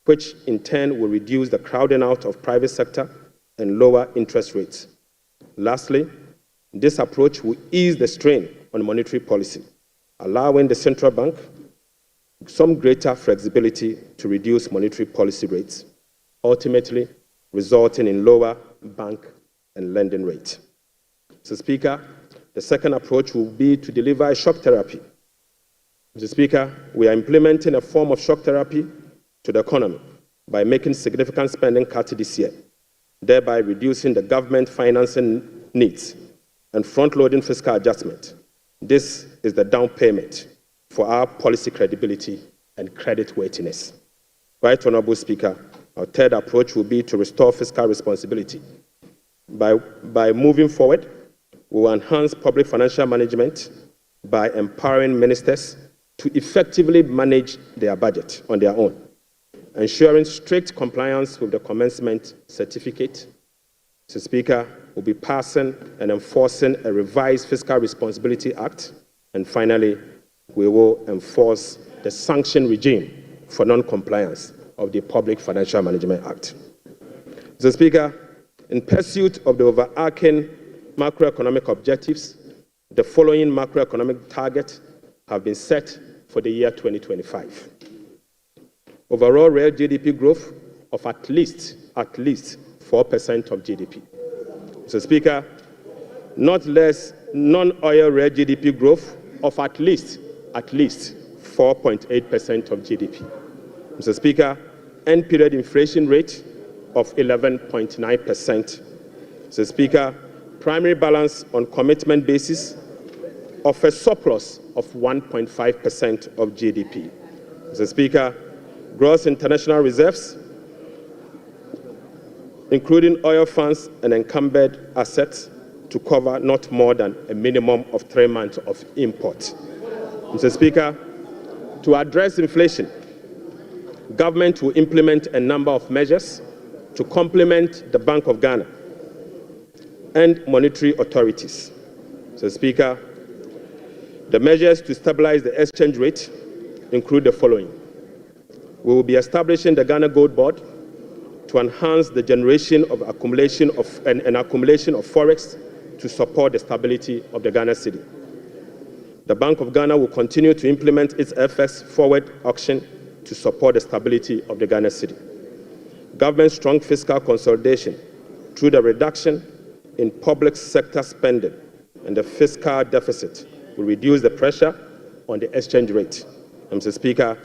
A: which in turn will reduce the crowding out of private sector and lower interest rates. Lastly, this approach will ease the strain on monetary policy, allowing the central bank some greater flexibility to reduce monetary policy rates, ultimately resulting in lower bank and lending rates. Mr. Speaker, the second approach will be to deliver a shock therapy. Mr. Speaker, we are implementing a form of shock therapy to the economy by making significant spending cuts this year, thereby reducing the government financing needs and front-loading fiscal adjustment. This is the down payment for our policy credibility and creditworthiness. Right Honourable Speaker, our third approach will be to restore fiscal responsibility. By moving forward, we will enhance public financial management by empowering ministers to effectively manage their budget on their own, ensuring strict compliance with the commencement certificate. Mr. Speaker, we'll be passing and enforcing a revised Fiscal Responsibility Act. And finally, we will enforce the sanction regime for non-compliance of the Public Financial Management Act. Mr. Speaker, in pursuit of the overarching macroeconomic objectives, the following macroeconomic targets have been set for the year 2025. Overall real GDP growth of at least 4% of GDP. Mr. Speaker, not less non-oil real GDP growth of at least 4.8% of GDP. Mr. Speaker, end period inflation rate of 11.9%. Mr. Speaker, primary balance on commitment basis of a surplus of 1.5% of GDP. Mr. Speaker, gross international reserves, including oil funds and encumbered assets, to cover not more than a minimum of 3 months of import. Mr. Speaker, to address inflation, government will implement a number of measures to complement the Bank of Ghana and monetary authorities. Mr. Speaker, the measures to stabilize the exchange rate include the following. We will be establishing the Ghana Gold Board to enhance the generation of accumulation of forex to support the stability of the Ghana cedi. The Bank of Ghana will continue to implement its FX forward auction to support the stability of the Ghana cedi. Government strong fiscal consolidation through the reduction in public sector spending and the fiscal deficit will reduce the pressure on the exchange rate. Mr. Speaker,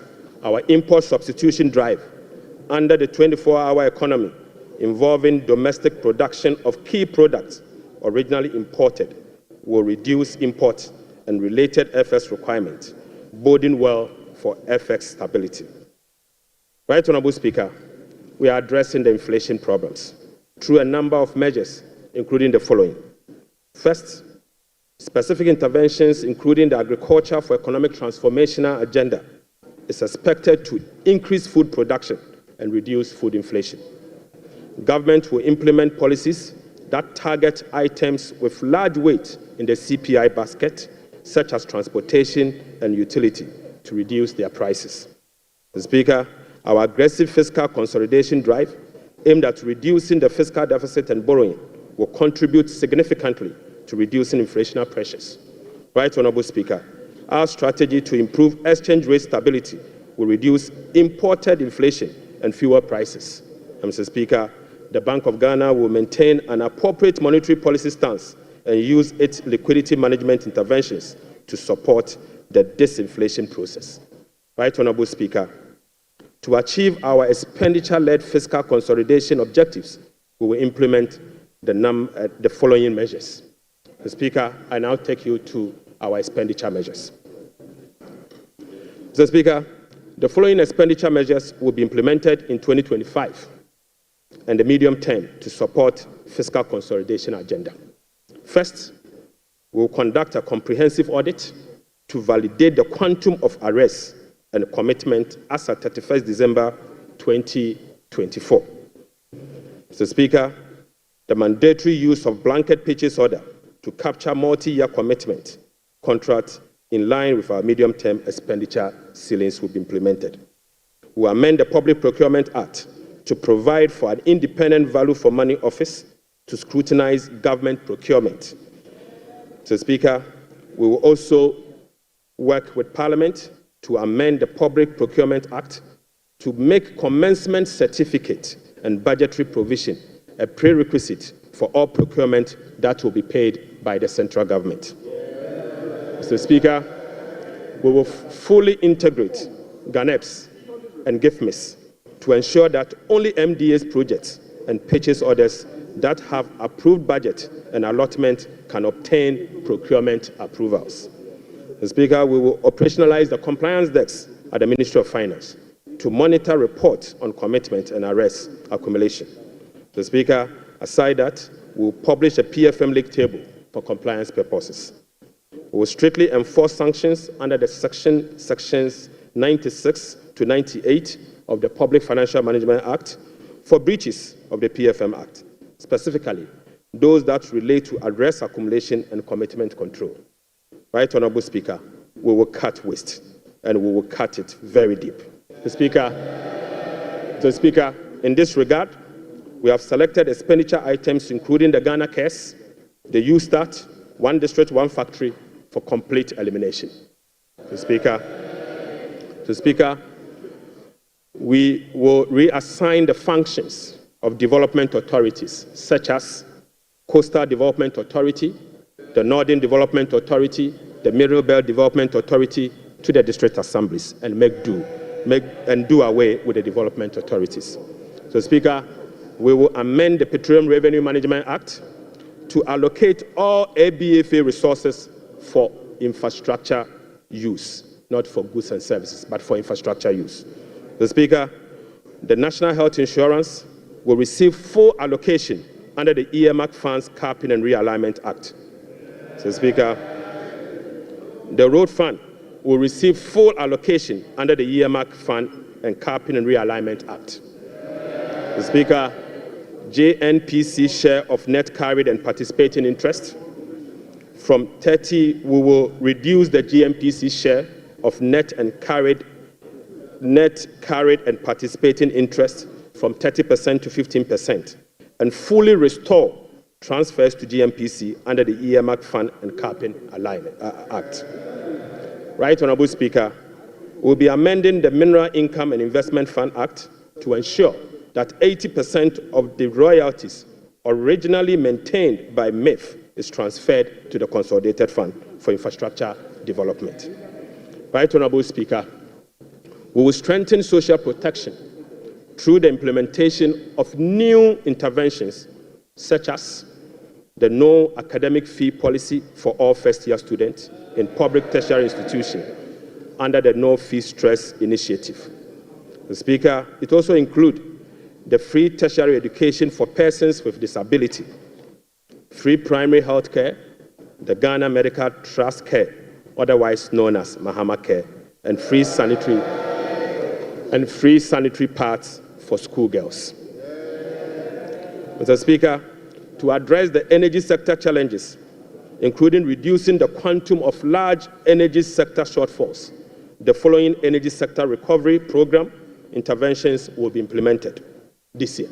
A: our import substitution drive under the 24-hour economy involving domestic production of key products originally imported will reduce import and related FX requirements, boding well for FX stability. Right Honourable Speaker, we are addressing the inflation problems through a number of measures, including the following. First, specific interventions, including the Agriculture for Economic Transformational Agenda, is expected to increase food production and reduce food inflation. Government will implement policies that target items with large weight in the CPI basket, such as transportation and utility, to reduce their prices. Mr. Speaker, our aggressive fiscal consolidation drive aimed at reducing the fiscal deficit and borrowing will contribute significantly to reducing inflationary pressures. Right Honourable Speaker, our strategy to improve exchange rate stability will reduce imported inflation and fuel prices. And Mr. Speaker, the Bank of Ghana will maintain an appropriate monetary policy stance and use its liquidity management interventions to support the disinflation process. Right Honourable Speaker, to achieve our expenditure-led fiscal consolidation objectives, we will implement the following measures. Mr. Speaker, I now take you to our expenditure measures. Mr. Speaker, the following expenditure measures will be implemented in 2025 and the medium term to support fiscal consolidation agenda. First, we will conduct a comprehensive audit to validate the quantum of arrests and commitment as at 31st December 2024. Mr. Speaker, the mandatory use of blanket purchase order to capture multi-year commitment contracts in line with our medium-term expenditure ceilings will be implemented. We will amend the Public Procurement Act to provide for an independent value for money office to scrutinize government procurement. Mr. Speaker, we will also work with Parliament to amend the Public Procurement Act to make commencement certificate and budgetary provision a prerequisite for all procurement that will be paid by the central government. Mr. Speaker, we will fully integrate GANEPS and GIFMIS to ensure that only MDA's projects and purchase orders that have approved budget and allotment can obtain procurement approvals. Mr. Speaker, we will operationalize the compliance desks at the Ministry of Finance to monitor reports on commitment and arrest accumulation. Mr. Speaker, aside that, we will publish a PFM league table for compliance purposes. We will strictly enforce sanctions under the sections 96 to 98 of the Public Financial Management Act for breaches of the PFM Act, specifically those that relate to arrest accumulation and commitment control. Right, Honourable Speaker, we will cut waste, and we will cut it very deep. Mr. Speaker, in this regard, we have selected expenditure items including the Ghana Cares, the U-Start, One District, One Factory for complete elimination. Mr. Speaker, we will reassign the functions of development authorities such as Coastal Development Authority, the Northern Development Authority, the Middle Belt Development Authority to the district assemblies and do away with the development authorities. So, Speaker, we will amend the Petroleum Revenue Management Act to allocate all ABFA resources for infrastructure use, not for goods and services, but for infrastructure use. So, Speaker, the National Health Insurance will receive full allocation under the earmark funds capping and realignment act. So, Speaker, the road fund will receive full allocation under the earmark fund and capping and realignment act. So, Speaker, JNPC share of net carried and participating interest from 30, we will reduce the JNPC share of net carried and participating interest from 30% to 15%, and fully restore transfers to GMPC under the earmark fund and capping alignment act. Right, Honourable Speaker, we'll be amending the Mineral Income and Investment Fund Act to ensure that 80% of the royalties originally maintained by MIF is transferred to the Consolidated Fund for Infrastructure Development. Right, Honourable Speaker, we will strengthen social protection through the implementation of new interventions such as the no academic fee policy for all first-year students in public tertiary institutions under the No Fee Stress Initiative. The Speaker, it also includes the free tertiary education for persons with disability, free primary health care, the Ghana Medical Trust Care, otherwise known as Mahama Care, and free sanitary pads for schoolgirls. Mr. Speaker, to address the energy sector challenges, including reducing the quantum of large energy sector shortfalls, the following energy sector recovery program interventions will be implemented this year.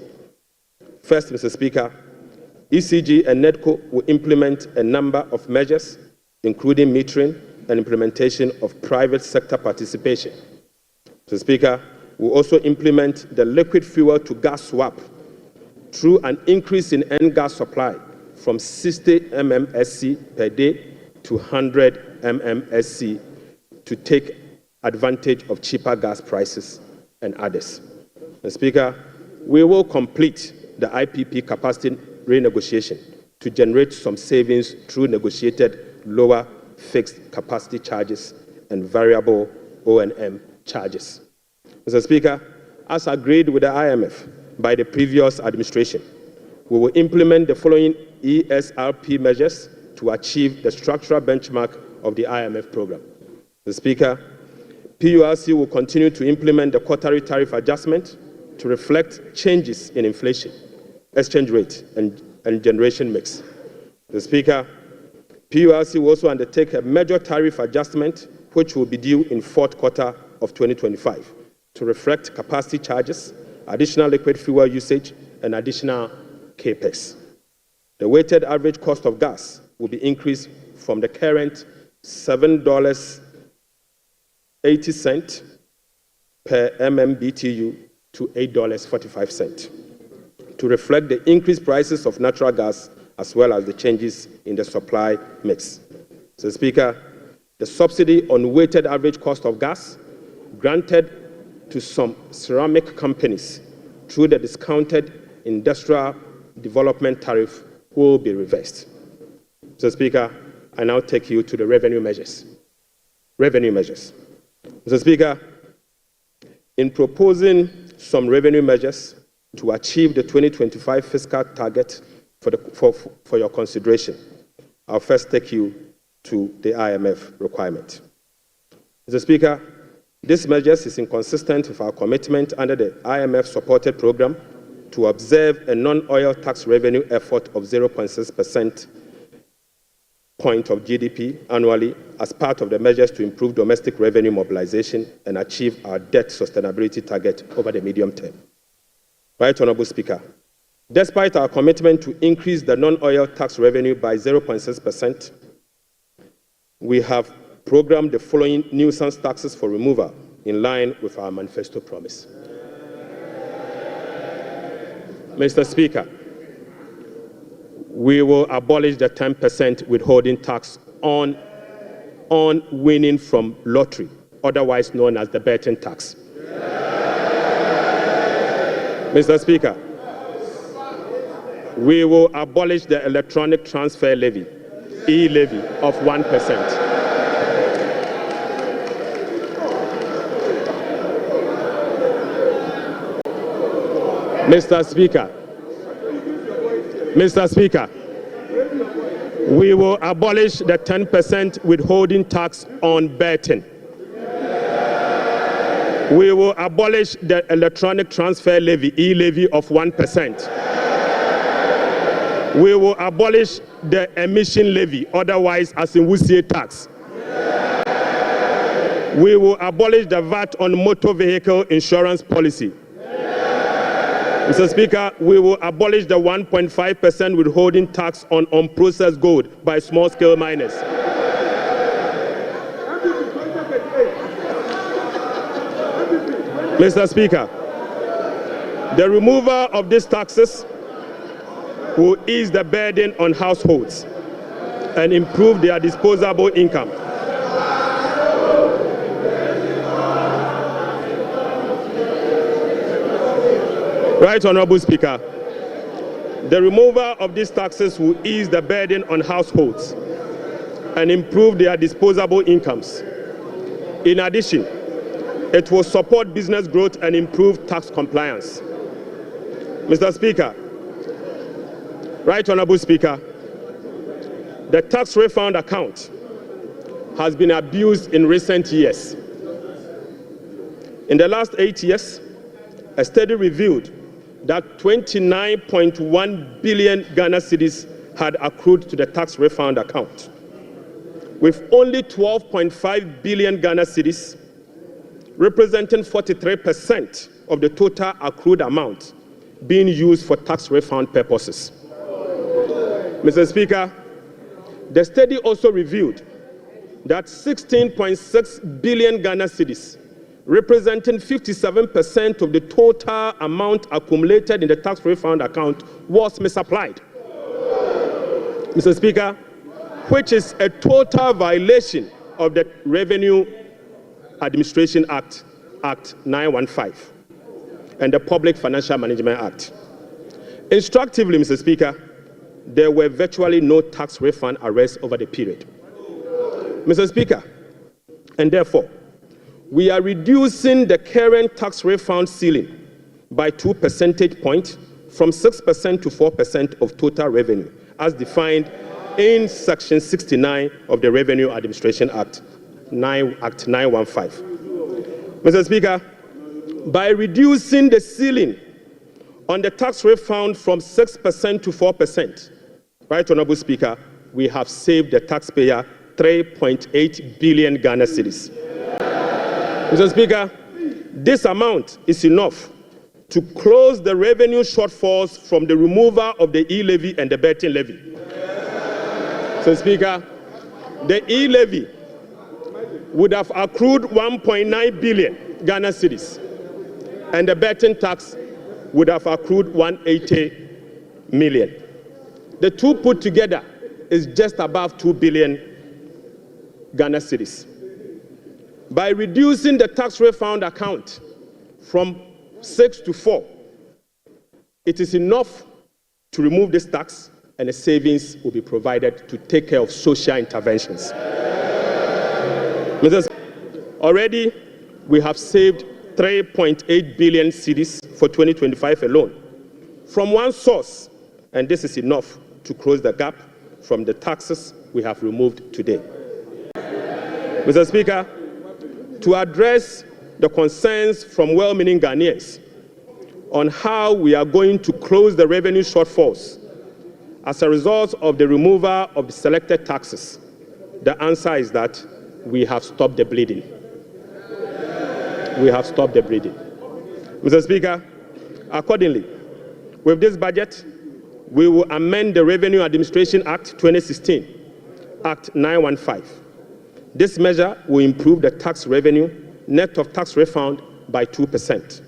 A: First, Mr. Speaker, ECG and NEDCO will implement a number of measures, including metering and implementation of private sector participation. Mr. Speaker, we'll also implement the liquid fuel to gas swap through an increase in N-gas supply from 60 MMSC per day to 100 MMSC to take advantage of cheaper gas prices and others. Mr. Speaker, we will complete the IPP capacity renegotiation to generate some savings through negotiated lower fixed capacity charges and variable O&M charges. Mr. Speaker, as agreed with the IMF by the previous administration, we will implement the following ESRP measures to achieve the structural benchmark of the IMF program. Mr. Speaker, PURC will continue to implement the quarterly tariff adjustment to reflect changes in inflation, exchange rate, and generation mix. Mr. Speaker, PURC will also undertake a major tariff adjustment, which will be due in fourth quarter of 2025, to reflect capacity charges, additional liquid fuel usage, and additional capex. The weighted average cost of gas will be increased from the current $7.80 per MMBTU to $8.45 to reflect the increased prices of natural gas as well as the changes in the supply mix. Mr. Speaker, the subsidy on weighted average cost of gas granted to some ceramic companies through the discounted industrial development tariff will be reversed. Mr. Speaker, I now take you to the revenue measures. Mr. Speaker, in proposing some revenue measures to achieve the 2025 fiscal target for your consideration, I'll first take you to the IMF requirement. Mr. Speaker, this measures is inconsistent with our commitment under the IMF-supported program to observe a non-oil tax revenue effort of 0.6% point of GDP annually as part of the measures to improve domestic revenue mobilization and achieve our debt sustainability target over the medium term. Right Honourable Speaker, despite our commitment to increase the non-oil tax revenue by 0.6%, we have programmed the following nuisance taxes for removal in line with our manifesto promise. Mr. Speaker, we will abolish the 10% withholding tax on winning from lottery, otherwise known as the betting tax. Mr. Speaker, we will abolish the electronic transfer levy, e-levy, of 1%. Mr. Speaker, we will abolish the 10% withholding tax on betting. We will abolish the electronic transfer levy, e-levy, of 1%. We will abolish the emission levy, otherwise as in Wusie tax. We will abolish the VAT on motor vehicle insurance policy. Mr. Speaker, we will abolish the 1.5% withholding tax on unprocessed gold by small-scale miners. Mr. Speaker, the removal of these taxes will ease the burden on households and improve their disposable income. Right Honourable Speaker, the removal of these taxes will ease the burden on households and improve their disposable incomes. In addition, it will support business growth and improve tax compliance. Mr. Speaker, Right Honourable Speaker, the tax refund account has been abused in recent years. In the last 8 years, a study revealed that 29.1 billion Ghana cedis had accrued to the tax refund account, with only 12.5 billion Ghana cedis, representing 43% of the total accrued amount, being used for tax refund purposes. Mr. Speaker, the study also revealed that 16.6 billion Ghana cedis, representing 57% of the total amount accumulated in the tax refund account, was misapplied. Mr. Speaker, which is a total violation of the Revenue Administration Act, Act 915, and the Public Financial Management Act. Instructively, Mr. Speaker, there were virtually no tax refund arrests over the period. Mr. Speaker, and therefore, we are reducing the current tax refund ceiling by 2 percentage points from 6% to 4% of total revenue, as defined in Section 69 of the Revenue Administration Act, Act 915. Mr. Speaker, by reducing the ceiling on the tax refund from 6% to 4%, Right Honourable Speaker, we have saved the taxpayer 3.8 billion Ghana cedis. Mr. Speaker, this amount is enough to close the revenue shortfalls from the removal of the e-levy and the betting levy. Mr. Speaker, the e-levy would have accrued 1.9 billion Ghana cedis, and the betting tax would have accrued 180 million. The two put together is just above 2 billion Ghana cedis. By reducing the tax refund account from 6 to 4, it is enough to remove this tax, and the savings will be provided to take care of social interventions. Already, we have saved 3.8 billion cedis for 2025 alone from one source, and this is enough to close the gap from the taxes we have removed today. Mr. Speaker, to address the concerns from well-meaning Ghanaians on how we are going to close the revenue shortfalls as a result of the removal of the selected taxes, the answer is that we have stopped the bleeding. We have stopped the bleeding. Mr. Speaker, accordingly, with this budget, we will amend the Revenue Administration Act 2016, Act 915. This measure will improve the tax revenue net of tax refund by 2%,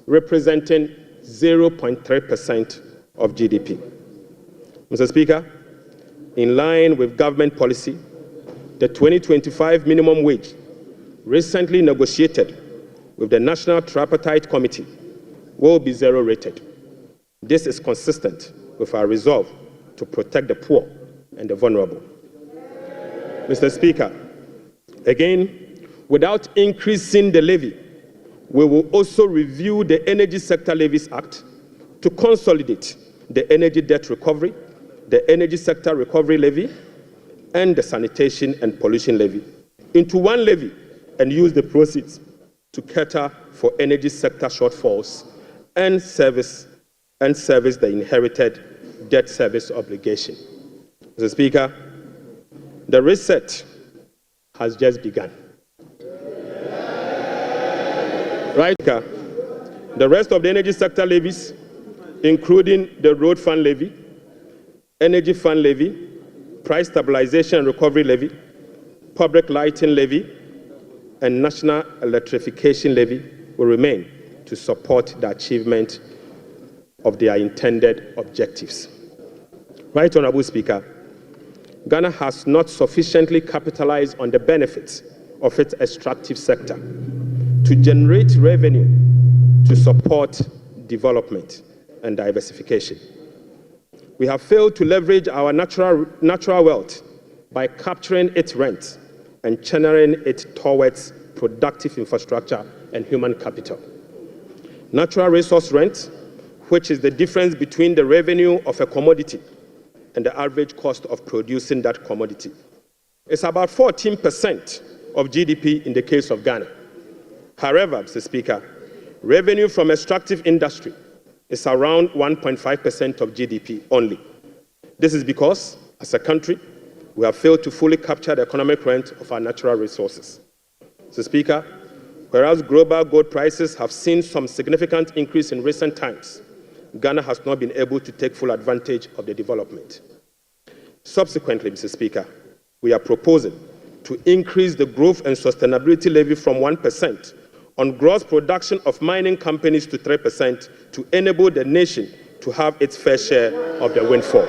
A: representing 0.3% of GDP. Mr. Speaker, in line with government policy, the 2025 minimum wage recently negotiated with the National Tripartite Committee will be zero rated. This is consistent with our resolve to protect the poor and the vulnerable. Mr. Speaker, again, without increasing the levy, we will also review the Energy Sector Levies Act to consolidate the energy debt recovery, the Energy Sector Recovery Levy, and the Sanitation and Pollution Levy into one levy and use the proceeds to cater for energy sector shortfalls and service the inherited debt service obligation. Mr. Speaker, the reset has just begun. Right? The rest of the energy sector levies, including the Road Fund Levy, Energy Fund Levy, Price Stabilization and Recovery Levy, Public Lighting Levy, and National Electrification Levy will remain to support the achievement of their intended objectives. Right, Honorable Speaker, Ghana has not sufficiently capitalized on the benefits of its extractive sector to generate revenue to support development and diversification. We have failed to leverage our natural wealth by capturing its rent and channeling it towards productive infrastructure and human capital. Natural resource rent, which is the difference between the revenue of a commodity and the average cost of producing that commodity, is about 14% of GDP in the case of Ghana. However, Mr. Speaker, revenue from extractive industry is around 1.5% of GDP only. This is because, as a country, we have failed to fully capture the economic rent of our natural resources. Mr. Speaker, whereas global gold prices have seen some significant increase in recent times, Ghana has not been able to take full advantage of the development. Subsequently, Mr. Speaker, we are proposing to increase the growth and sustainability levy from 1% on gross production of mining companies to 3% to enable the nation to have its fair share of the windfall.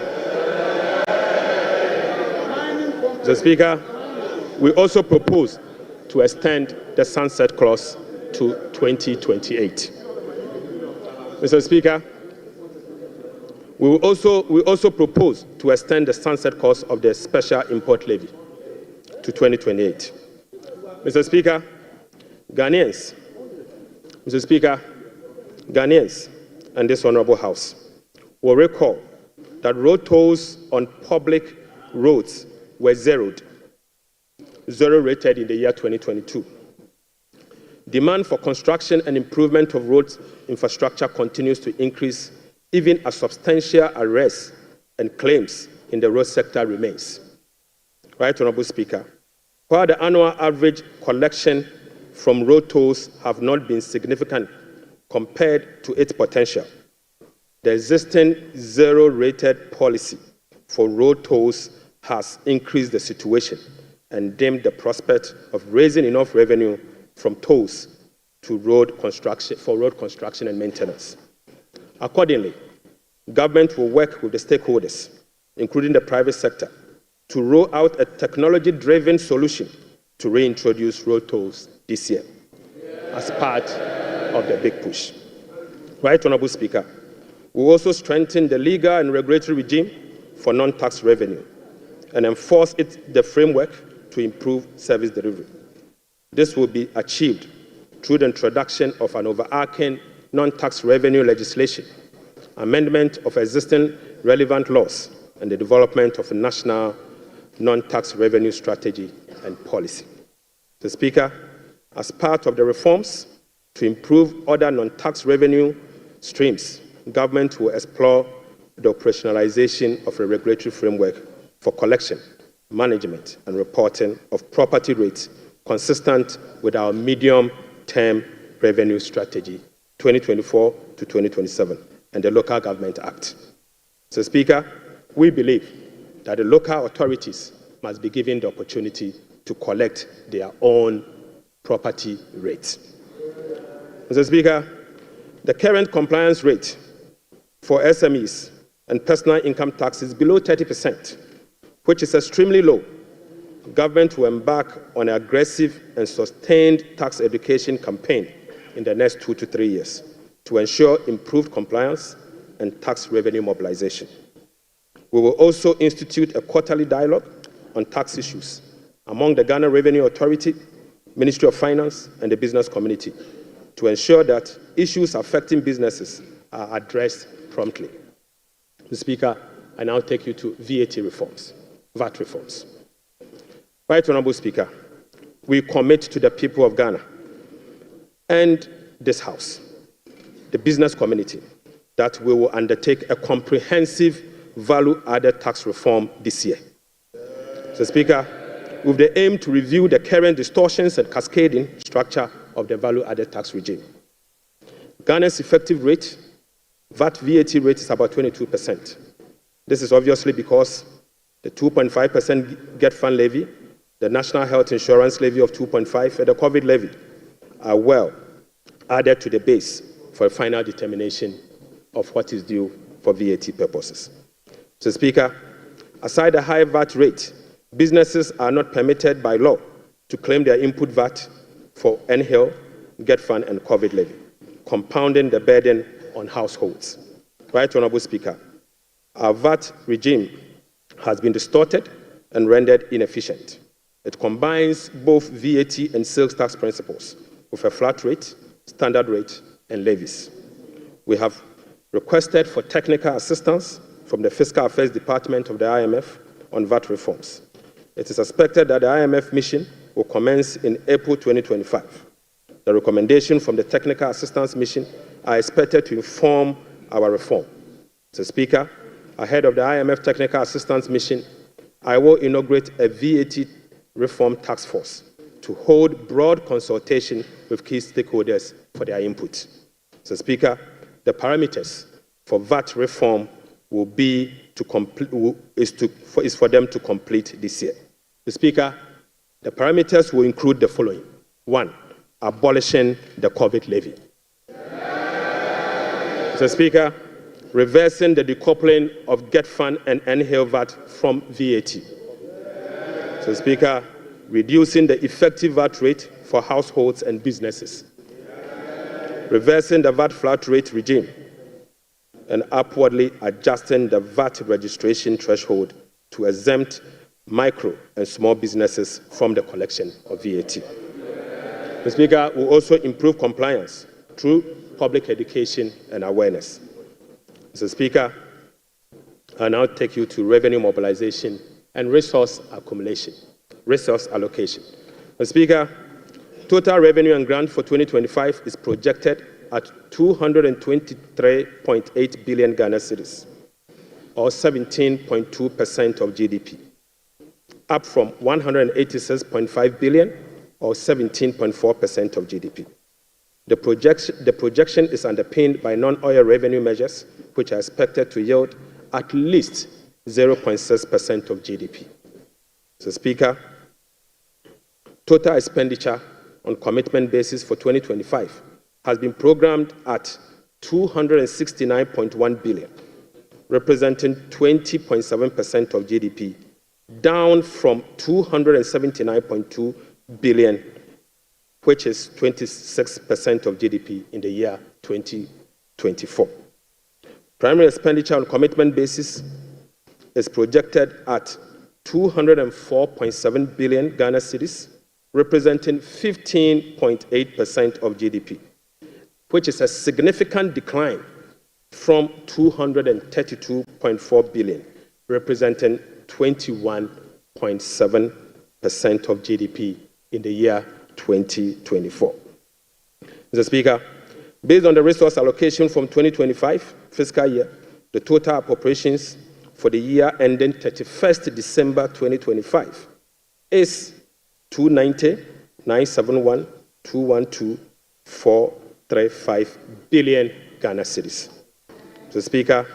A: Mr. Speaker, we also propose to extend the sunset clause to 2028. Mr. Speaker, we also propose to extend the sunset clause of the special import levy to 2028. Mr. Speaker, Ghanaians and this Honorable House will recall that road tolls on public roads were zero rated in the year 2022. Demand for construction and improvement of road infrastructure continues to increase, even as substantial arrests and claims in the road sector remains. Right Honourable Speaker, while the annual average collection from road tolls have not been significant compared to its potential, the existing zero-rated policy for road tolls has increased the situation and dimmed the prospect of raising enough revenue from tolls to road construction and maintenance. Accordingly, government will work with the stakeholders, including the private sector, to roll out a technology-driven solution to reintroduce road tolls this year as part of the big push. Right Honourable Speaker, we will also strengthen the legal and regulatory regime for non-tax revenue and enforce the framework to improve service delivery. This will be achieved through the introduction of an overarching non-tax revenue legislation, amendment of existing relevant laws, and the development of a national non-tax revenue strategy and policy. Mr. Speaker, as part of the reforms to improve other non-tax revenue streams, government will explore the operationalization of a regulatory framework for collection, management, and reporting of property rates consistent with our medium-term revenue strategy 2024 to 2027 and the Local Government Act. Mr. Speaker, we believe that the local authorities must be given the opportunity to collect their own property rates. Mr. Speaker, the current compliance rate for SMEs and personal income tax is below 30%, which is extremely low. Government will embark on an aggressive and sustained tax education campaign in the next 2 to 3 years to ensure improved compliance and tax revenue mobilization. We will also institute a quarterly dialogue on tax issues among the Ghana Revenue Authority, Ministry of Finance, and the business community to ensure that issues affecting businesses are addressed promptly. Mr. Speaker, I now take you to VAT reforms. Right Honourable Speaker, we commit to the people of Ghana and this House, the business community, that we will undertake a comprehensive value-added tax reform this year. Mr. Speaker, with the aim to review the current distortions and cascading structure of the value-added tax regime. Ghana's effective rate, VAT rate, is about 22%. This is obviously because the 2.5% Get Fund levy, the National Health Insurance levy of 2.5%, and the COVID levy are well added to the base for a final determination of what is due for VAT purposes. Mr. Speaker, aside the high VAT rate, businesses are not permitted by law to claim their input VAT for NHIL, Get Fund, and COVID levy, compounding the burden on households. Right Honourable Speaker, our VAT regime has been distorted and rendered inefficient. It combines both VAT and sales tax principles with a flat rate, standard rate, and levies. We have requested for technical assistance from the Fiscal Affairs Department of the IMF on VAT reforms. It is expected that the IMF mission will commence in April 2025. The recommendations from the Technical Assistance Mission are expected to inform our reform. Mr. Speaker, ahead of the IMF Technical Assistance Mission, I will inaugurate a VAT reform task force to hold broad consultation with key stakeholders for their input. Mr. Speaker, the parameters for VAT reform will be is for them to complete this year. Mr. Speaker, the parameters will include the following. 1, abolishing the COVID levy. Mr. Speaker, reversing the decoupling of Get Fund and NHIL VAT from VAT. Mr. Speaker, reducing the effective VAT rate for households and businesses. Reversing the VAT flat rate regime and upwardly adjusting the VAT registration threshold to exempt micro and small businesses from the collection of VAT. Mr. Speaker, will also improve compliance through public education and awareness. Mr. Speaker, I now take you to revenue mobilization and resource allocation. Mr. Speaker, total revenue and grant for 2025 is projected at 223.8 billion Ghana cedis, or 17.2% of GDP. up from 186.5 billion, or 17.4% of GDP. The projection is underpinned by non-oil revenue measures, which are expected to yield at least 0.6% of GDP. Mr. Speaker, total expenditure on commitment basis for 2025 has been programmed at 269.1 billion, representing 20.7% of GDP, down from 279.2 billion, which is 26% of GDP in the year 2024. Primary expenditure on commitment basis is projected at 204.7 billion Ghana cedis, representing 15.8% of GDP, which is a significant decline from 232.4 billion, representing 21.7% of GDP in the year 2024. Mr. Speaker, based on the resource allocation from 2025 fiscal year, the total appropriations for the year ending 31st December 2025 is 290,971,212,435 billion Ghana cedis. Mr. Speaker,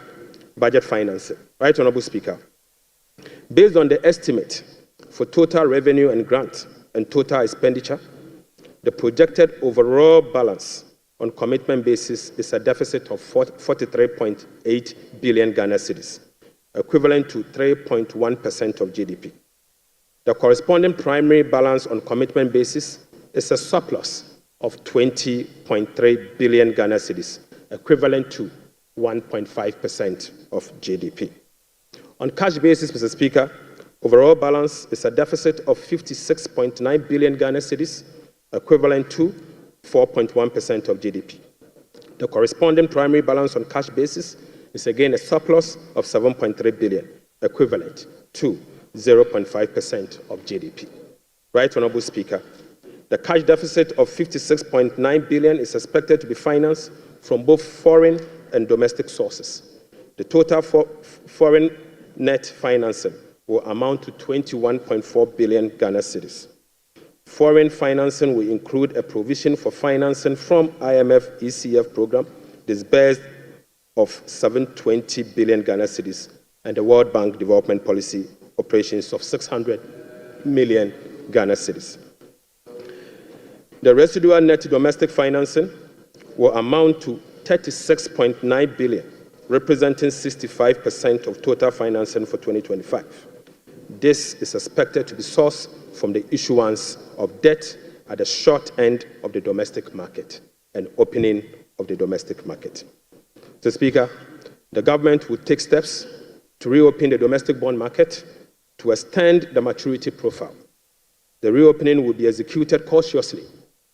A: budget financing. Right Honorable Speaker, based on the estimate for total revenue and grant and total expenditure, the projected overall balance on commitment basis is a deficit of 43.8 billion Ghana cedis, equivalent to 3.1% of GDP. The corresponding primary balance on commitment basis is a surplus of 20.3 billion Ghana cedis, equivalent to 1.5% of GDP. On cash basis, Mr. Speaker, overall balance is a deficit of 56.9 billion Ghana cedis, equivalent to 4.1% of GDP. The corresponding primary balance on cash basis is again a surplus of 7.3 billion, equivalent to 0.5% of GDP. Right Honorable Speaker, the cash deficit of 56.9 billion is expected to be financed from both foreign and domestic sources. The total foreign net financing will amount to 21.4 billion Ghana cedis. Foreign financing will include a provision for financing from IMF ECF program disbursed of 720 billion Ghana cedis and the World Bank Development Policy operations of 600 million Ghana cedis. The residual net domestic financing will amount to 36.9 billion, representing 65% of total financing for 2025. This is expected to be sourced from the issuance of debt at the short end of the domestic market and opening of the domestic market. Mr. Speaker, the government will take steps to reopen the domestic bond market to extend the maturity profile. The reopening will be executed cautiously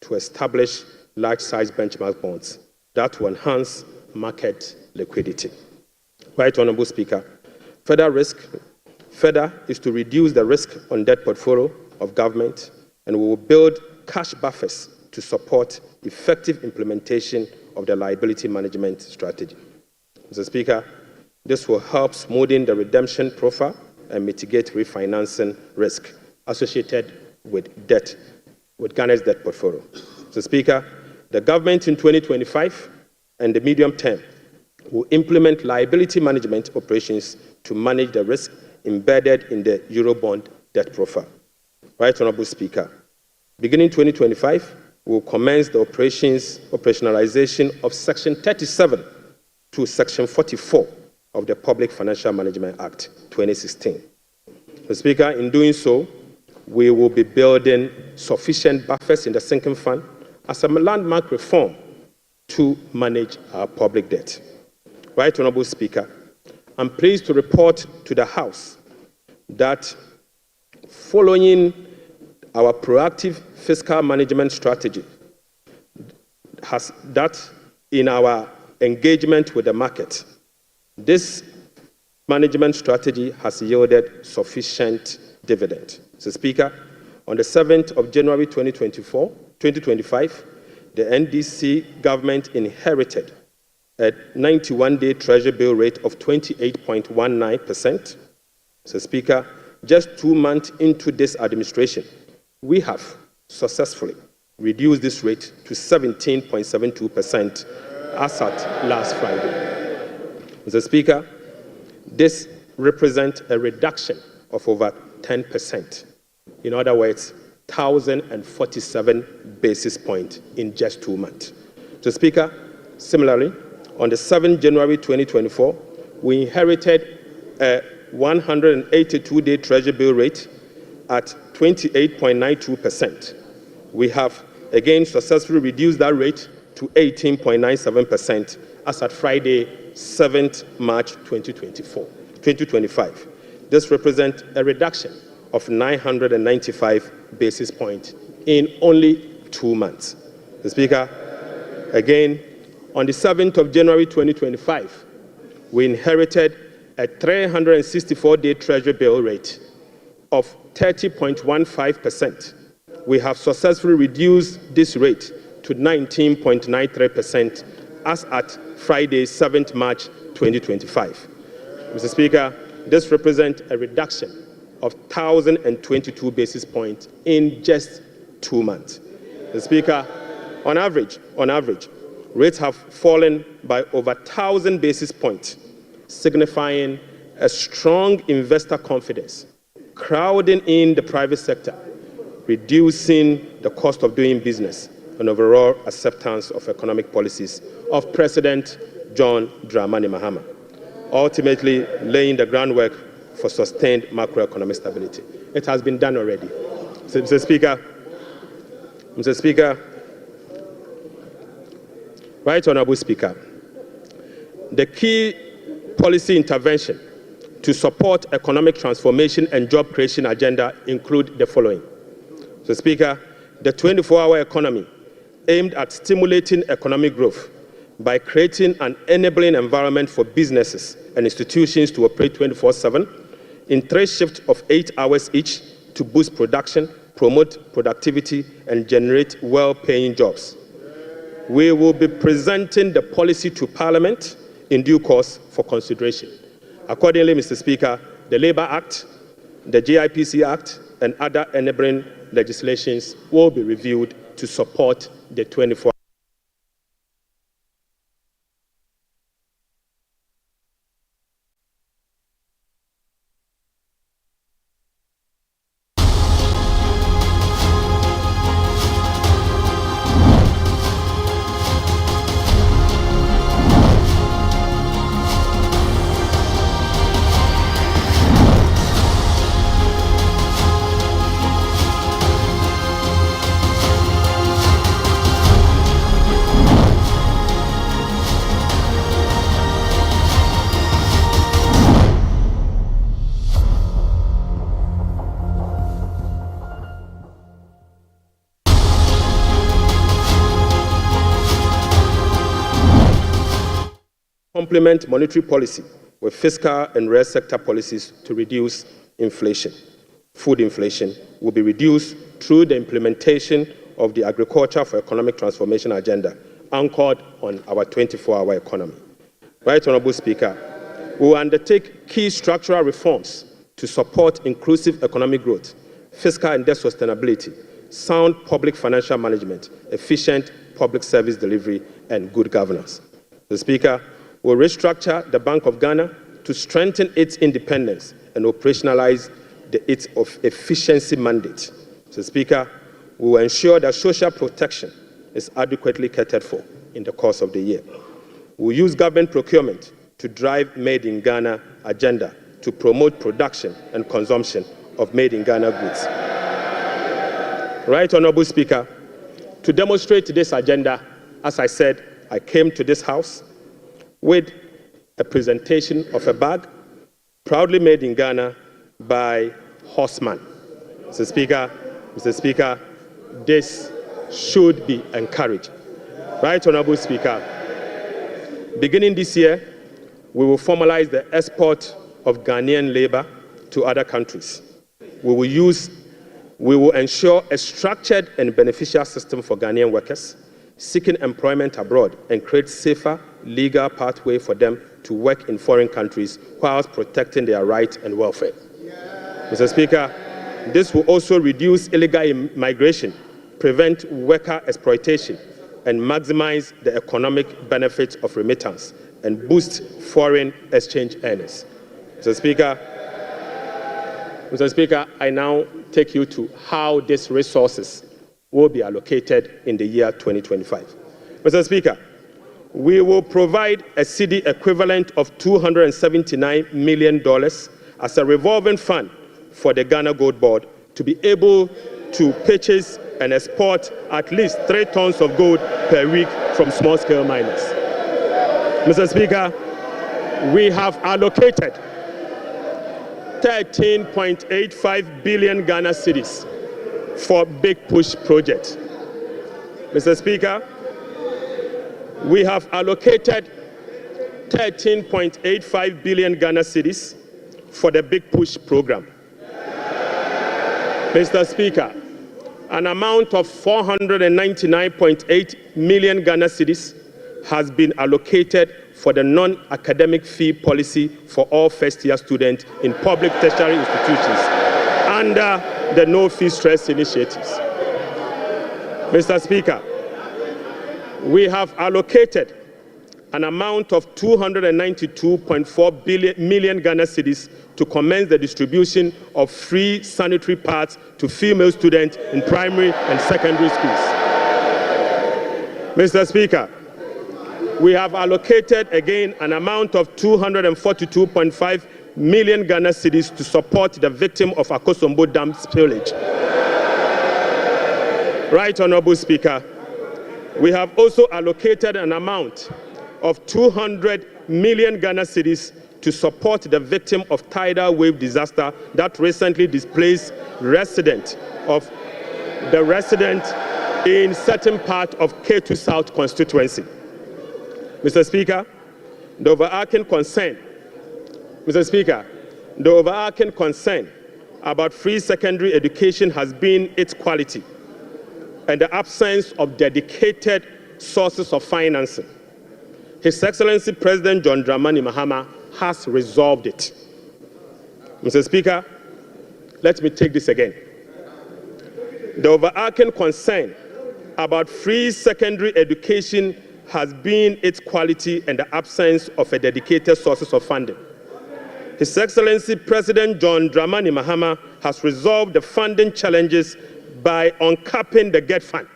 A: to establish large-size benchmark bonds that will enhance market liquidity. Right Honorable Speaker, further is to reduce the risk on debt portfolio of government, and we will build cash buffers to support effective implementation of the liability management strategy. Mr. Speaker, this will help smoothing the redemption profile and mitigate refinancing risk associated with Ghana's debt portfolio. Mr. Speaker, the government in 2025 and the medium term will implement liability management operations to manage the risk embedded in the Eurobond debt profile. Right Honorable Speaker, beginning 2025, we will commence the operationalization of Section 37 to Section 44 of the Public Financial Management Act 2016. Mr. Speaker, in doing so, we will be building sufficient buffers in the sinking fund as a landmark reform to manage our public debt. Right Honorable Speaker, I'm pleased to report to the House that following our proactive fiscal management strategy, in our engagement with the market, this management strategy has yielded sufficient dividend. Mr. Speaker, on the 7th of January 2025, the NDC government inherited a 91-day Treasury bill rate of 28.19%. Mr. Speaker, just 2 months into this administration, we have successfully reduced this rate to 17.72% as at last Friday. Mr. Speaker, this represents a reduction of over 10%. In other words, 1,047 basis points in just 2 months. Mr. Speaker, similarly, on the 7th January 2024, we inherited a 182-day Treasury bill rate at 28.92%. We have again successfully reduced that rate to 18.97% as at Friday, 7th March 2025. This represents a reduction of 995 basis points in only 2 months. Mr. Speaker, again, on the 7th of January 2025, we inherited a 364-day Treasury bill rate of 30.15%. We have successfully reduced this rate to 19.93% as at Friday, 7th March 2025. Mr. Speaker, this represents a reduction of 1,022 basis points in just 2 months. Mr. Speaker, on average, rates have fallen by over 1,000 basis points, signifying a strong investor confidence, crowding in the private sector, reducing the cost of doing business, and overall acceptance of economic policies of President John Dramani Mahama, ultimately laying the groundwork for sustained macroeconomic stability. It has been done already. Mr. Speaker, Right Honourable Speaker, the key policy intervention to support economic transformation and job creation agenda include the following. Mr. Speaker, the 24-hour economy aimed at stimulating economic growth by creating an enabling environment for businesses and institutions to operate 24/7 in 3 shifts of 8 hours each to boost production, promote productivity, and generate well-paying jobs. We will be presenting the policy to Parliament in due course for consideration. Accordingly, Mr. Speaker, the Labour Act, the GIPC Act, and other enabling legislations will be reviewed to support the 24-hour. Complement monetary policy with fiscal and real sector policies to reduce inflation. Food inflation will be reduced through the implementation of the Agriculture for Economic Transformation agenda, anchored on our 24-hour economy. Right Honourable Speaker, we will undertake key structural reforms to support inclusive economic growth, fiscal and debt sustainability, sound public financial management, efficient public service delivery, and good governance. Mr. Speaker, we will restructure the Bank of Ghana to strengthen its independence and operationalize its efficiency mandate. Mr. Speaker, we will ensure that social protection is adequately catered for in the course of the year. We will use government procurement to drive Made in Ghana agenda to promote production and consumption of Made in Ghana goods. Right Honourable Speaker, to demonstrate this agenda, as I said, I came to this House with a presentation of a bag proudly made in Ghana by Horseman. Mr. Speaker, this should be encouraged. Right Honourable Speaker, beginning this year, we will formalize the export of Ghanaian labour to other countries. We will ensure a structured and beneficial system for Ghanaian workers seeking employment abroad and create safer legal pathway for them to work in foreign countries whilst protecting their rights and welfare. Mr. Speaker, this will also reduce illegal immigration, prevent worker exploitation, and maximize the economic benefits of remittance and boost foreign exchange earnings. Mr. Speaker, I now take you to how these resources will be allocated in the year 2025. Mr. Speaker, we will provide a cedi equivalent of $279 million as a revolving fund for the Ghana Gold Board to be able to purchase and export at least 3 tons of gold per week from small-scale miners. Mr. Speaker, we have allocated 13.85 billion Ghana cedis for Big Push project. Mr. Speaker, we have allocated 13.85 billion Ghana cedis for the Big Push program. Mr. Speaker, an amount of 499.8 million Ghana cedis has been allocated for the non-academic fee policy for all first-year students in public tertiary institutions under the No Fee Stress initiatives. Mr. Speaker, we have allocated an amount of 292.4 million Ghana cedis to commence the distribution of free sanitary pads to female students in primary and secondary schools. Mr. Speaker, we have allocated again an amount of 242.5 million Ghana cedis to support the victim of Akosombo Dam spillage. Right, Honorable Speaker, we have also allocated an amount of 200 million Ghana cedis to support the victim of tidal wave disaster that recently displaced resident in certain part of K2 South constituency. Mr. Speaker, the overarching concern about free secondary education has been its quality and the absence of dedicated sources of financing. His Excellency President John Dramani Mahama has resolved it. Mr. Speaker, let me take this again. The overarching concern about free secondary education has been its quality and the absence of a dedicated sources of funding. His Excellency President John Dramani Mahama has resolved the funding challenges by uncapping the GET fund.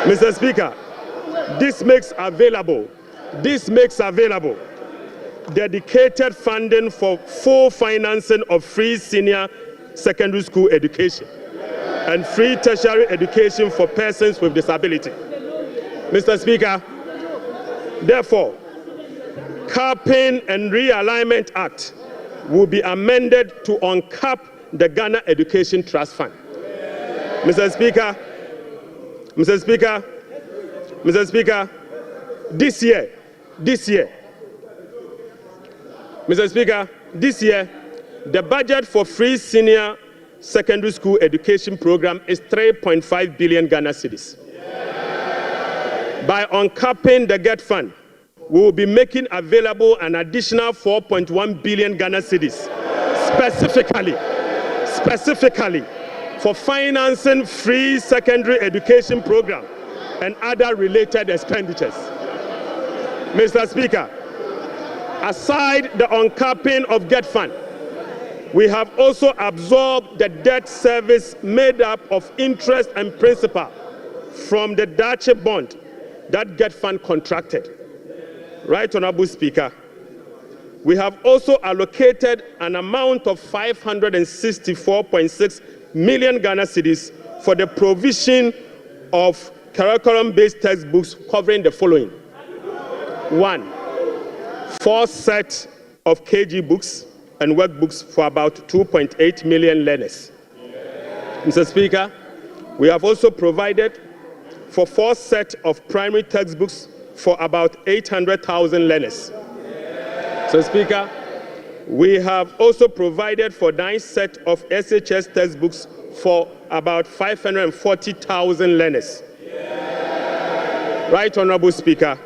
A: Mr. Speaker, this makes available dedicated funding for full financing of free senior secondary school education and free tertiary education for persons with disability. Mr. Speaker, therefore, Capping and Realignment Act will be amended to uncap the Ghana Education Trust Fund. Mr. Speaker, this year, the budget for free senior secondary school education program is 3.5 billion Ghana cedis. By uncapping the GET fund, we will be making available an additional 4.1 billion Ghana cedis, specifically for financing free secondary education program and other related expenditures. Mr. Speaker, aside the uncapping of GET fund, we have also absorbed the debt service made up of interest and principal from the Dache bond that GET fund contracted. Right, Honorable Speaker, we have also allocated an amount of 564.6 million Ghana cedis for the provision of curriculum-based textbooks covering the following. 1, 4 sets of KG books and workbooks for about 2.8 million learners. Mr. Speaker, we have also provided for 4 sets of primary textbooks for about 800,000 learners. So, Speaker, we have also provided for 9 sets of SHS textbooks for about 540,000 learners. Right, Honorable Speaker,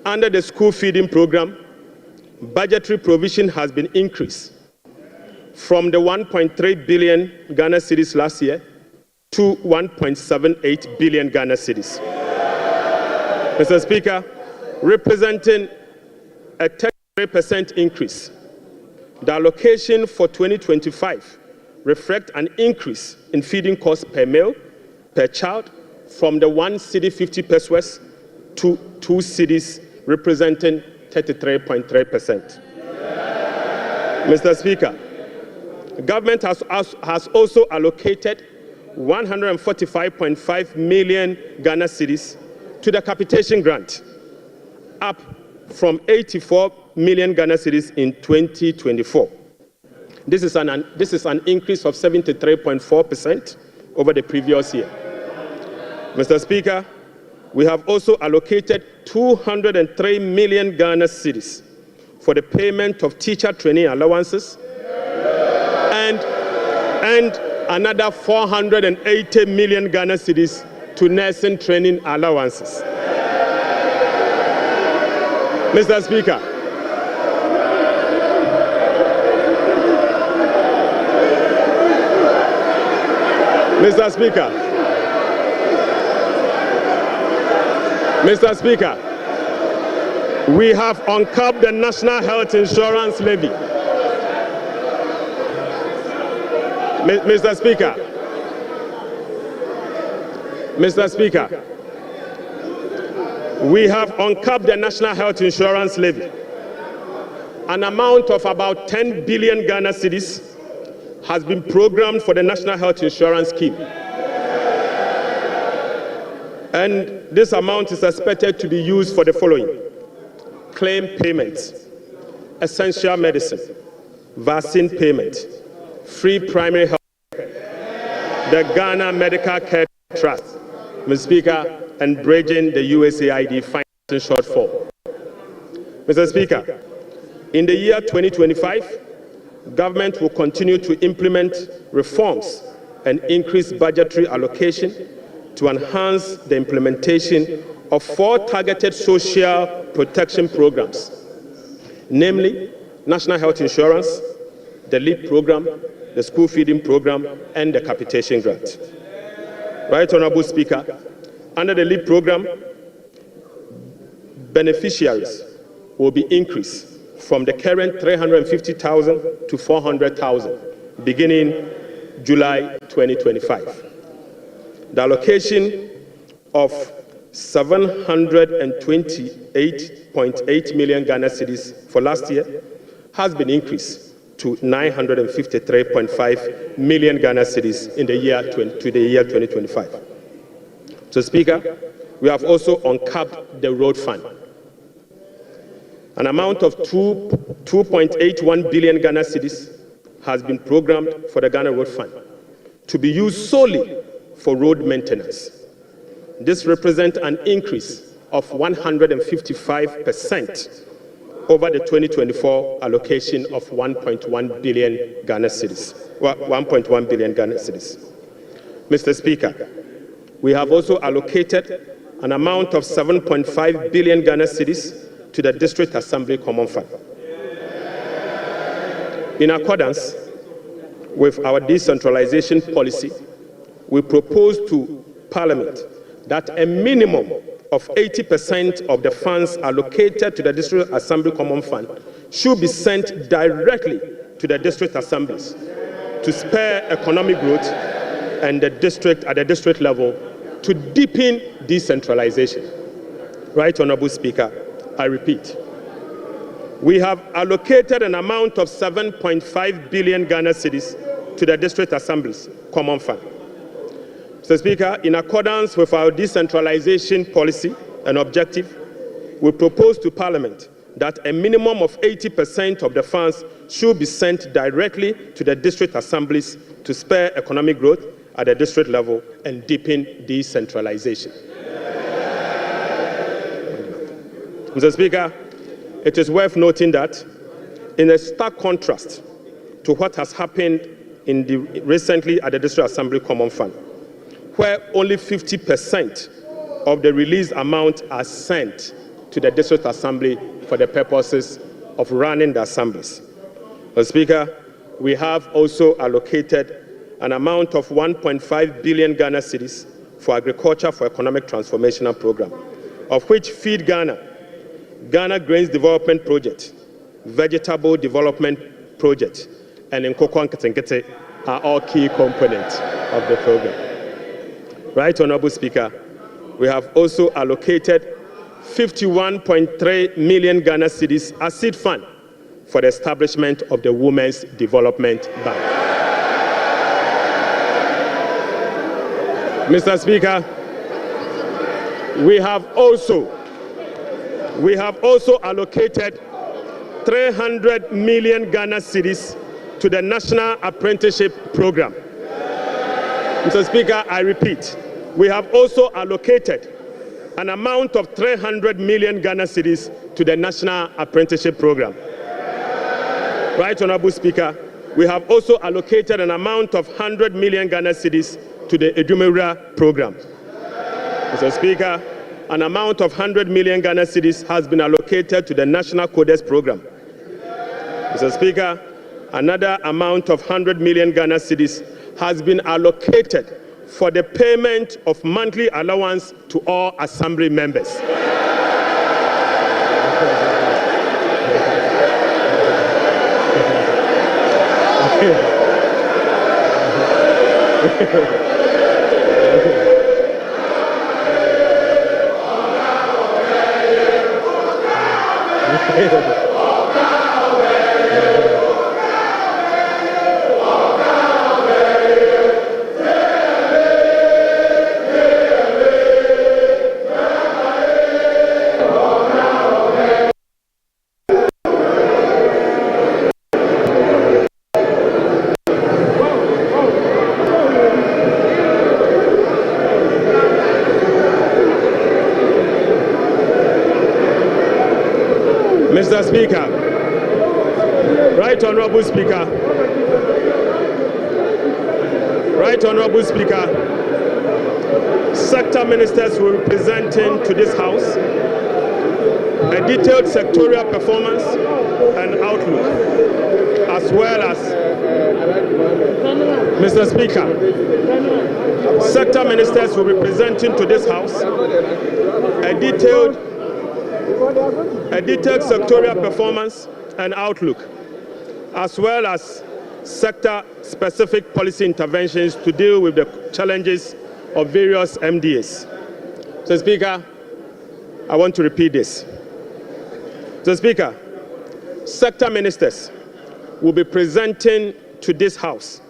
A: under the school feeding program, budgetary provision has been increased from the 1.3 billion Ghana cedis last year to 1.78 billion Ghana cedis. Mr. Speaker, representing a 33% increase. The allocation for 2025 reflects an increase in feeding costs per meal, per child, from the 1 cedi 50 pesos to 2 cedis, representing 33.3%. Mr. Speaker, the government has also allocated 145.5 million Ghana cedis to the capitation grant, up from 84 million Ghana cedis in 2024. This is an increase of 73.4% over the previous year. Mr. Speaker, we have also allocated 203 million Ghana cedis for the payment of teacher training allowances and another 480 million Ghana cedis to nursing training allowances. Mr. Speaker, Mr. Speaker, we have uncapped the National Health Insurance Levy. Mr. Speaker, we have uncapped the National Health Insurance Levy. An amount of about 10 billion Ghana cedis has been programmed for the National Health Insurance Scheme. And this amount is expected to be used for the following: claim payments, essential medicine, vaccine payment, free primary health care, the Ghana Medical Care Trust, Mr. Speaker, and bridging the USAID financing shortfall. Mr. Speaker, in the year 2025, government will continue to implement reforms and increase budgetary allocation to enhance the implementation of 4 targeted social protection programs, namely National Health Insurance, the LEAP program, the school feeding program, and the capitation grant. Right, Honorable Speaker, under the LEAP program, beneficiaries will be increased from the current 350,000 to 400,000 beginning July 2025. The allocation of 728.8 million Ghana cedis for last year has been increased to 953.5 million Ghana cedis in the year 2025. So, Speaker, we have also uncapped the road fund. An amount of 2.81 billion Ghana cedis has been programmed for the Ghana Road Fund to be used solely for road maintenance. This represents an increase of 155% over the 2024 allocation of 1.1 billion Ghana cedis. 1.1 billion Ghana cedis. Mr. Speaker, we have also allocated an amount of 7.5 billion Ghana cedis to the District Assembly Common Fund. In accordance with our decentralization policy, we propose to Parliament that a minimum of 80% of the funds allocated to the District Assembly Common Fund should be sent directly to the district assemblies to spur economic growth and at the district level to deepen decentralization. Right, Honorable Speaker, I repeat, we have allocated an amount of 7.5 billion Ghana cedis to the district assemblies common fund. Mr. Speaker, in accordance with our decentralization policy and objective, we propose to Parliament that a minimum of 80% of the funds should be sent directly to the district assemblies to spur economic growth at the district level and deepen decentralization. Mr. Speaker, it is worth noting that in a stark contrast to what has happened recently at the District Assembly Common Fund, where only 50% of the released amount are sent to the District Assembly for the purposes of running the assemblies. Mr. Speaker, we have also allocated an amount of 1.5 billion Ghana cedis for Agriculture for Economic Transformational Program, of which Feed Ghana, Ghana Grains Development Project, Vegetable Development Project, and Nkoko Nketenkete are all key components of the program. Right, Honorable Speaker, we have also allocated 51.3 million Ghana cedis as seed fund for the establishment of the Women's Development Bank. Mr. Speaker, we have also allocated 300 million Ghana cedis to the National Apprenticeship Program. Mr. Speaker, I repeat, we have also allocated an amount of 300 million Ghana cedis to the National Apprenticeship Program. Right, Honorable Speaker, we have also allocated an amount of 100 million Ghana cedis to the Edumewura Program. Mr. Speaker, an amount of 100 million Ghana cedis has been allocated to the National Codes Program. Mr. Speaker, another amount of 100 million Ghana cedis has been allocated for the payment of monthly allowance to all assembly members. Mr. Speaker, Right Honorable Speaker, sector ministers will be presenting to this House a detailed sectorial performance and outlook, as well as, Mr. Speaker, sector ministers will be presenting to this House a detailed sectorial performance and outlook, as well as sector-specific policy interventions to deal with the challenges of various MDAs. So, Speaker, I want to repeat this. So, Speaker, sector ministers will be presenting to this House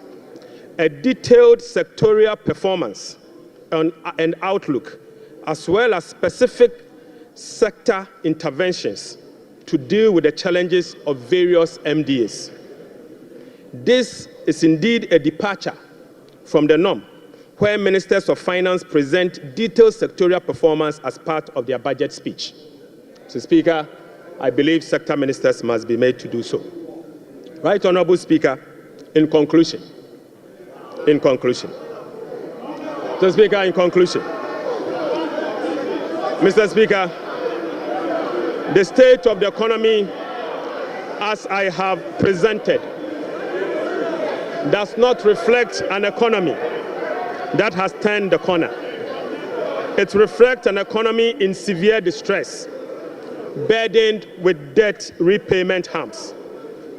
A: a detailed sectorial performance and outlook, as well as specific sector interventions to deal with the challenges of various MDAs. This is indeed a departure from the norm, where ministers of finance present detailed sectorial performance as part of their budget speech. So, Speaker, I believe sector ministers must be made to do so. Right, Honorable Speaker, in conclusion. So, Speaker, in conclusion. Mr. Speaker, the state of the economy, as I have presented, does not reflect an economy that has turned the corner. It reflects an economy in severe distress, burdened with debt repayment harms,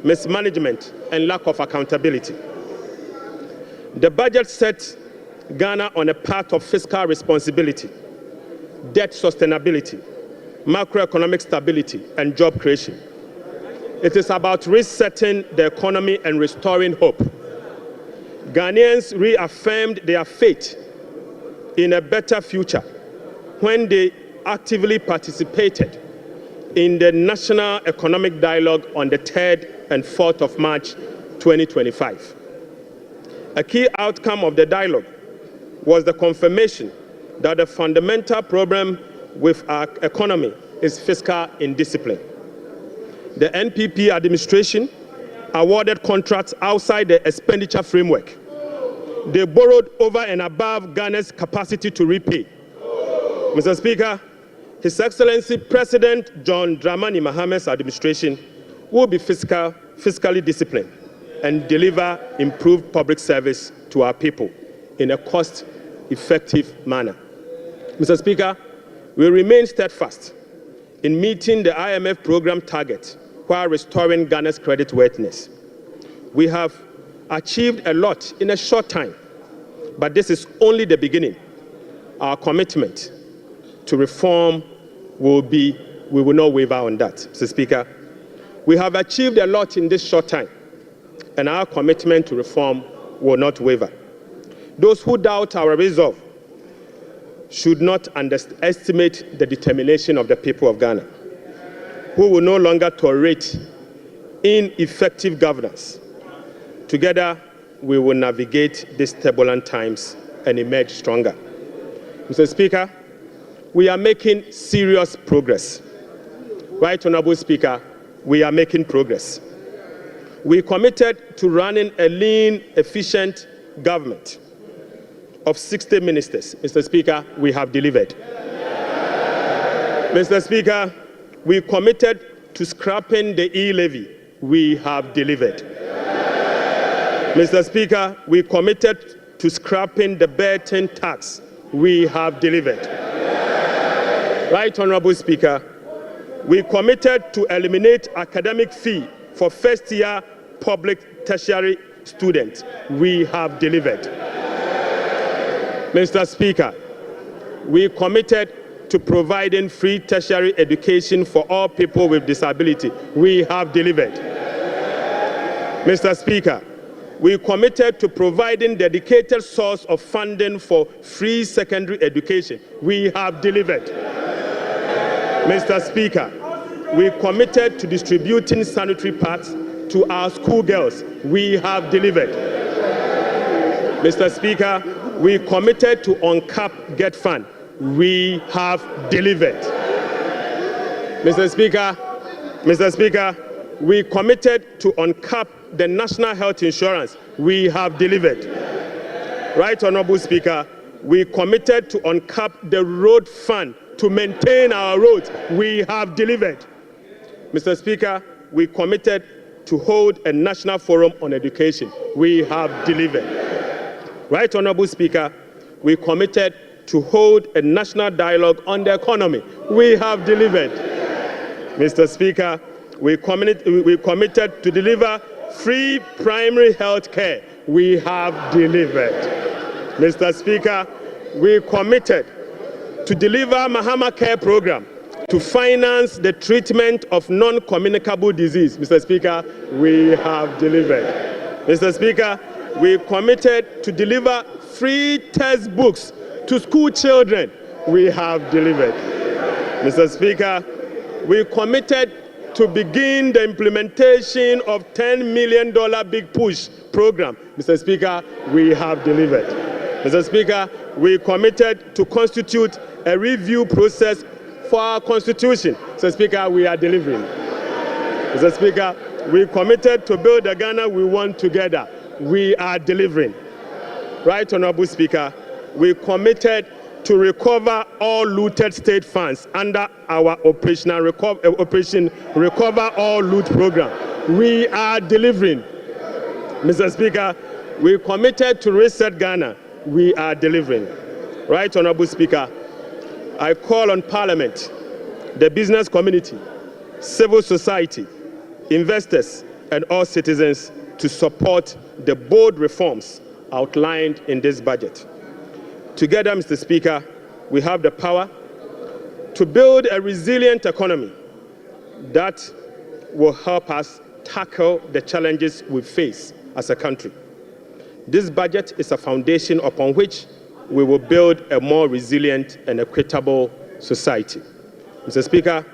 A: mismanagement, and lack of accountability. The budget sets Ghana on a path of fiscal responsibility, debt sustainability, macroeconomic stability, and job creation. It is about resetting the economy and restoring hope. Ghanaians reaffirmed their faith in a better future when they actively participated in the National Economic Dialogue on the 3rd and 4th of March 2025. A key outcome of the dialogue was the confirmation that the fundamental problem with our economy is fiscal indiscipline. The NPP administration awarded contracts outside the expenditure framework. They borrowed over and above Ghana's capacity to repay. Mr. Speaker, His Excellency President John Dramani Mahama's administration will be fiscally disciplined and deliver improved public service to our people in a cost-effective manner. Mr. Speaker, we remain steadfast in meeting the IMF program target while restoring Ghana's creditworthiness. We have achieved a lot in a short time, but this is only the beginning. Our commitment to reform we will not waver on that, Mr. Speaker. We have achieved a lot in this short time, and our commitment to reform will not waver. Those who doubt our resolve should not underestimate the determination of the people of Ghana, who will no longer tolerate ineffective governance. Together, we will navigate these turbulent times and emerge stronger. Mr. Speaker, we are making serious progress. Right, Honorable Speaker, we are making progress. We committed to running a lean, efficient government of 60 ministers. Mr. Speaker, we have delivered. Mr. Speaker, we committed to scrapping the e-levy. We have delivered. Mr. Speaker, we committed to scrapping the burden tax. We have delivered. Right, Honorable Speaker, we committed to eliminate academic fee for first-year public tertiary students. We have delivered. Mr. Speaker, we committed to providing free tertiary education for all people with disability. We have delivered. Mr. Speaker, we committed to providing dedicated source of funding for free secondary education. We have delivered. Mr. Speaker, we committed to distributing sanitary pads to our schoolgirls. We have delivered. Mr. Speaker, we committed to uncap Get Fund. We have delivered. Mr. Speaker, we committed to uncap the national health insurance. We have delivered. Right, Honorable Speaker, we committed to uncap the road fund to maintain our roads. We have delivered. Mr. Speaker, we committed to hold a national forum on education. We have delivered. Right, Honorable Speaker, we committed to hold a national dialogue on the economy. We have delivered. Mr. Speaker, we committed to deliver free primary health care. We have delivered. Mr. Speaker, we committed to deliver Mahama Care Program to finance the treatment of non-communicable disease. Mr. Speaker, we have delivered. Mr. Speaker, we committed to deliver free textbooks to school children. We have delivered. Mr. Speaker, we committed to begin the implementation of $10 million Big Push program. Mr. Speaker, we have delivered. Mr. Speaker, we committed to constitute a review process for our Constitution. Mr. Speaker, we are delivering. Mr. Speaker, we committed to build the Ghana we want together. We are delivering. Right, Honorable Speaker, we committed to recover all looted state funds under our Operation Recover All Loot program. We are delivering. Mr. Speaker, we committed to reset Ghana. We are delivering. Right, Honorable Speaker, I call on Parliament, the business community, civil society, investors, and all citizens to support the bold reforms outlined in this budget. Together, Mr. Speaker, we have the power to build a resilient economy that will help us tackle the challenges we face as a country. This budget is a foundation upon which we will build a more resilient and equitable society. Mr. Speaker,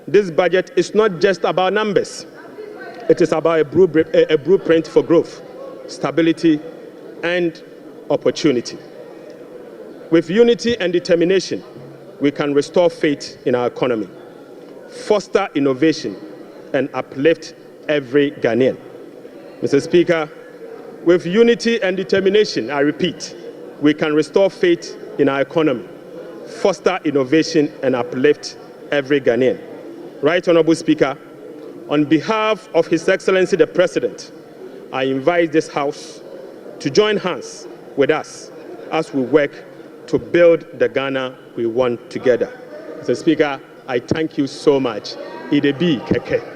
A: this budget is not just about numbers. It is about a blueprint for growth, stability, and opportunity. With unity and determination, we can restore faith in our economy, foster innovation, and uplift every Ghanaian. Mr. Speaker, with unity and determination, I repeat, we can restore faith in our economy, foster innovation, and uplift every Ghanaian. Right, Honorable Speaker, On behalf of His Excellency the President, I invite this House to join hands with us as we work to build the Ghana we want together. Mr. Speaker, I thank you so much. Idebi Keke.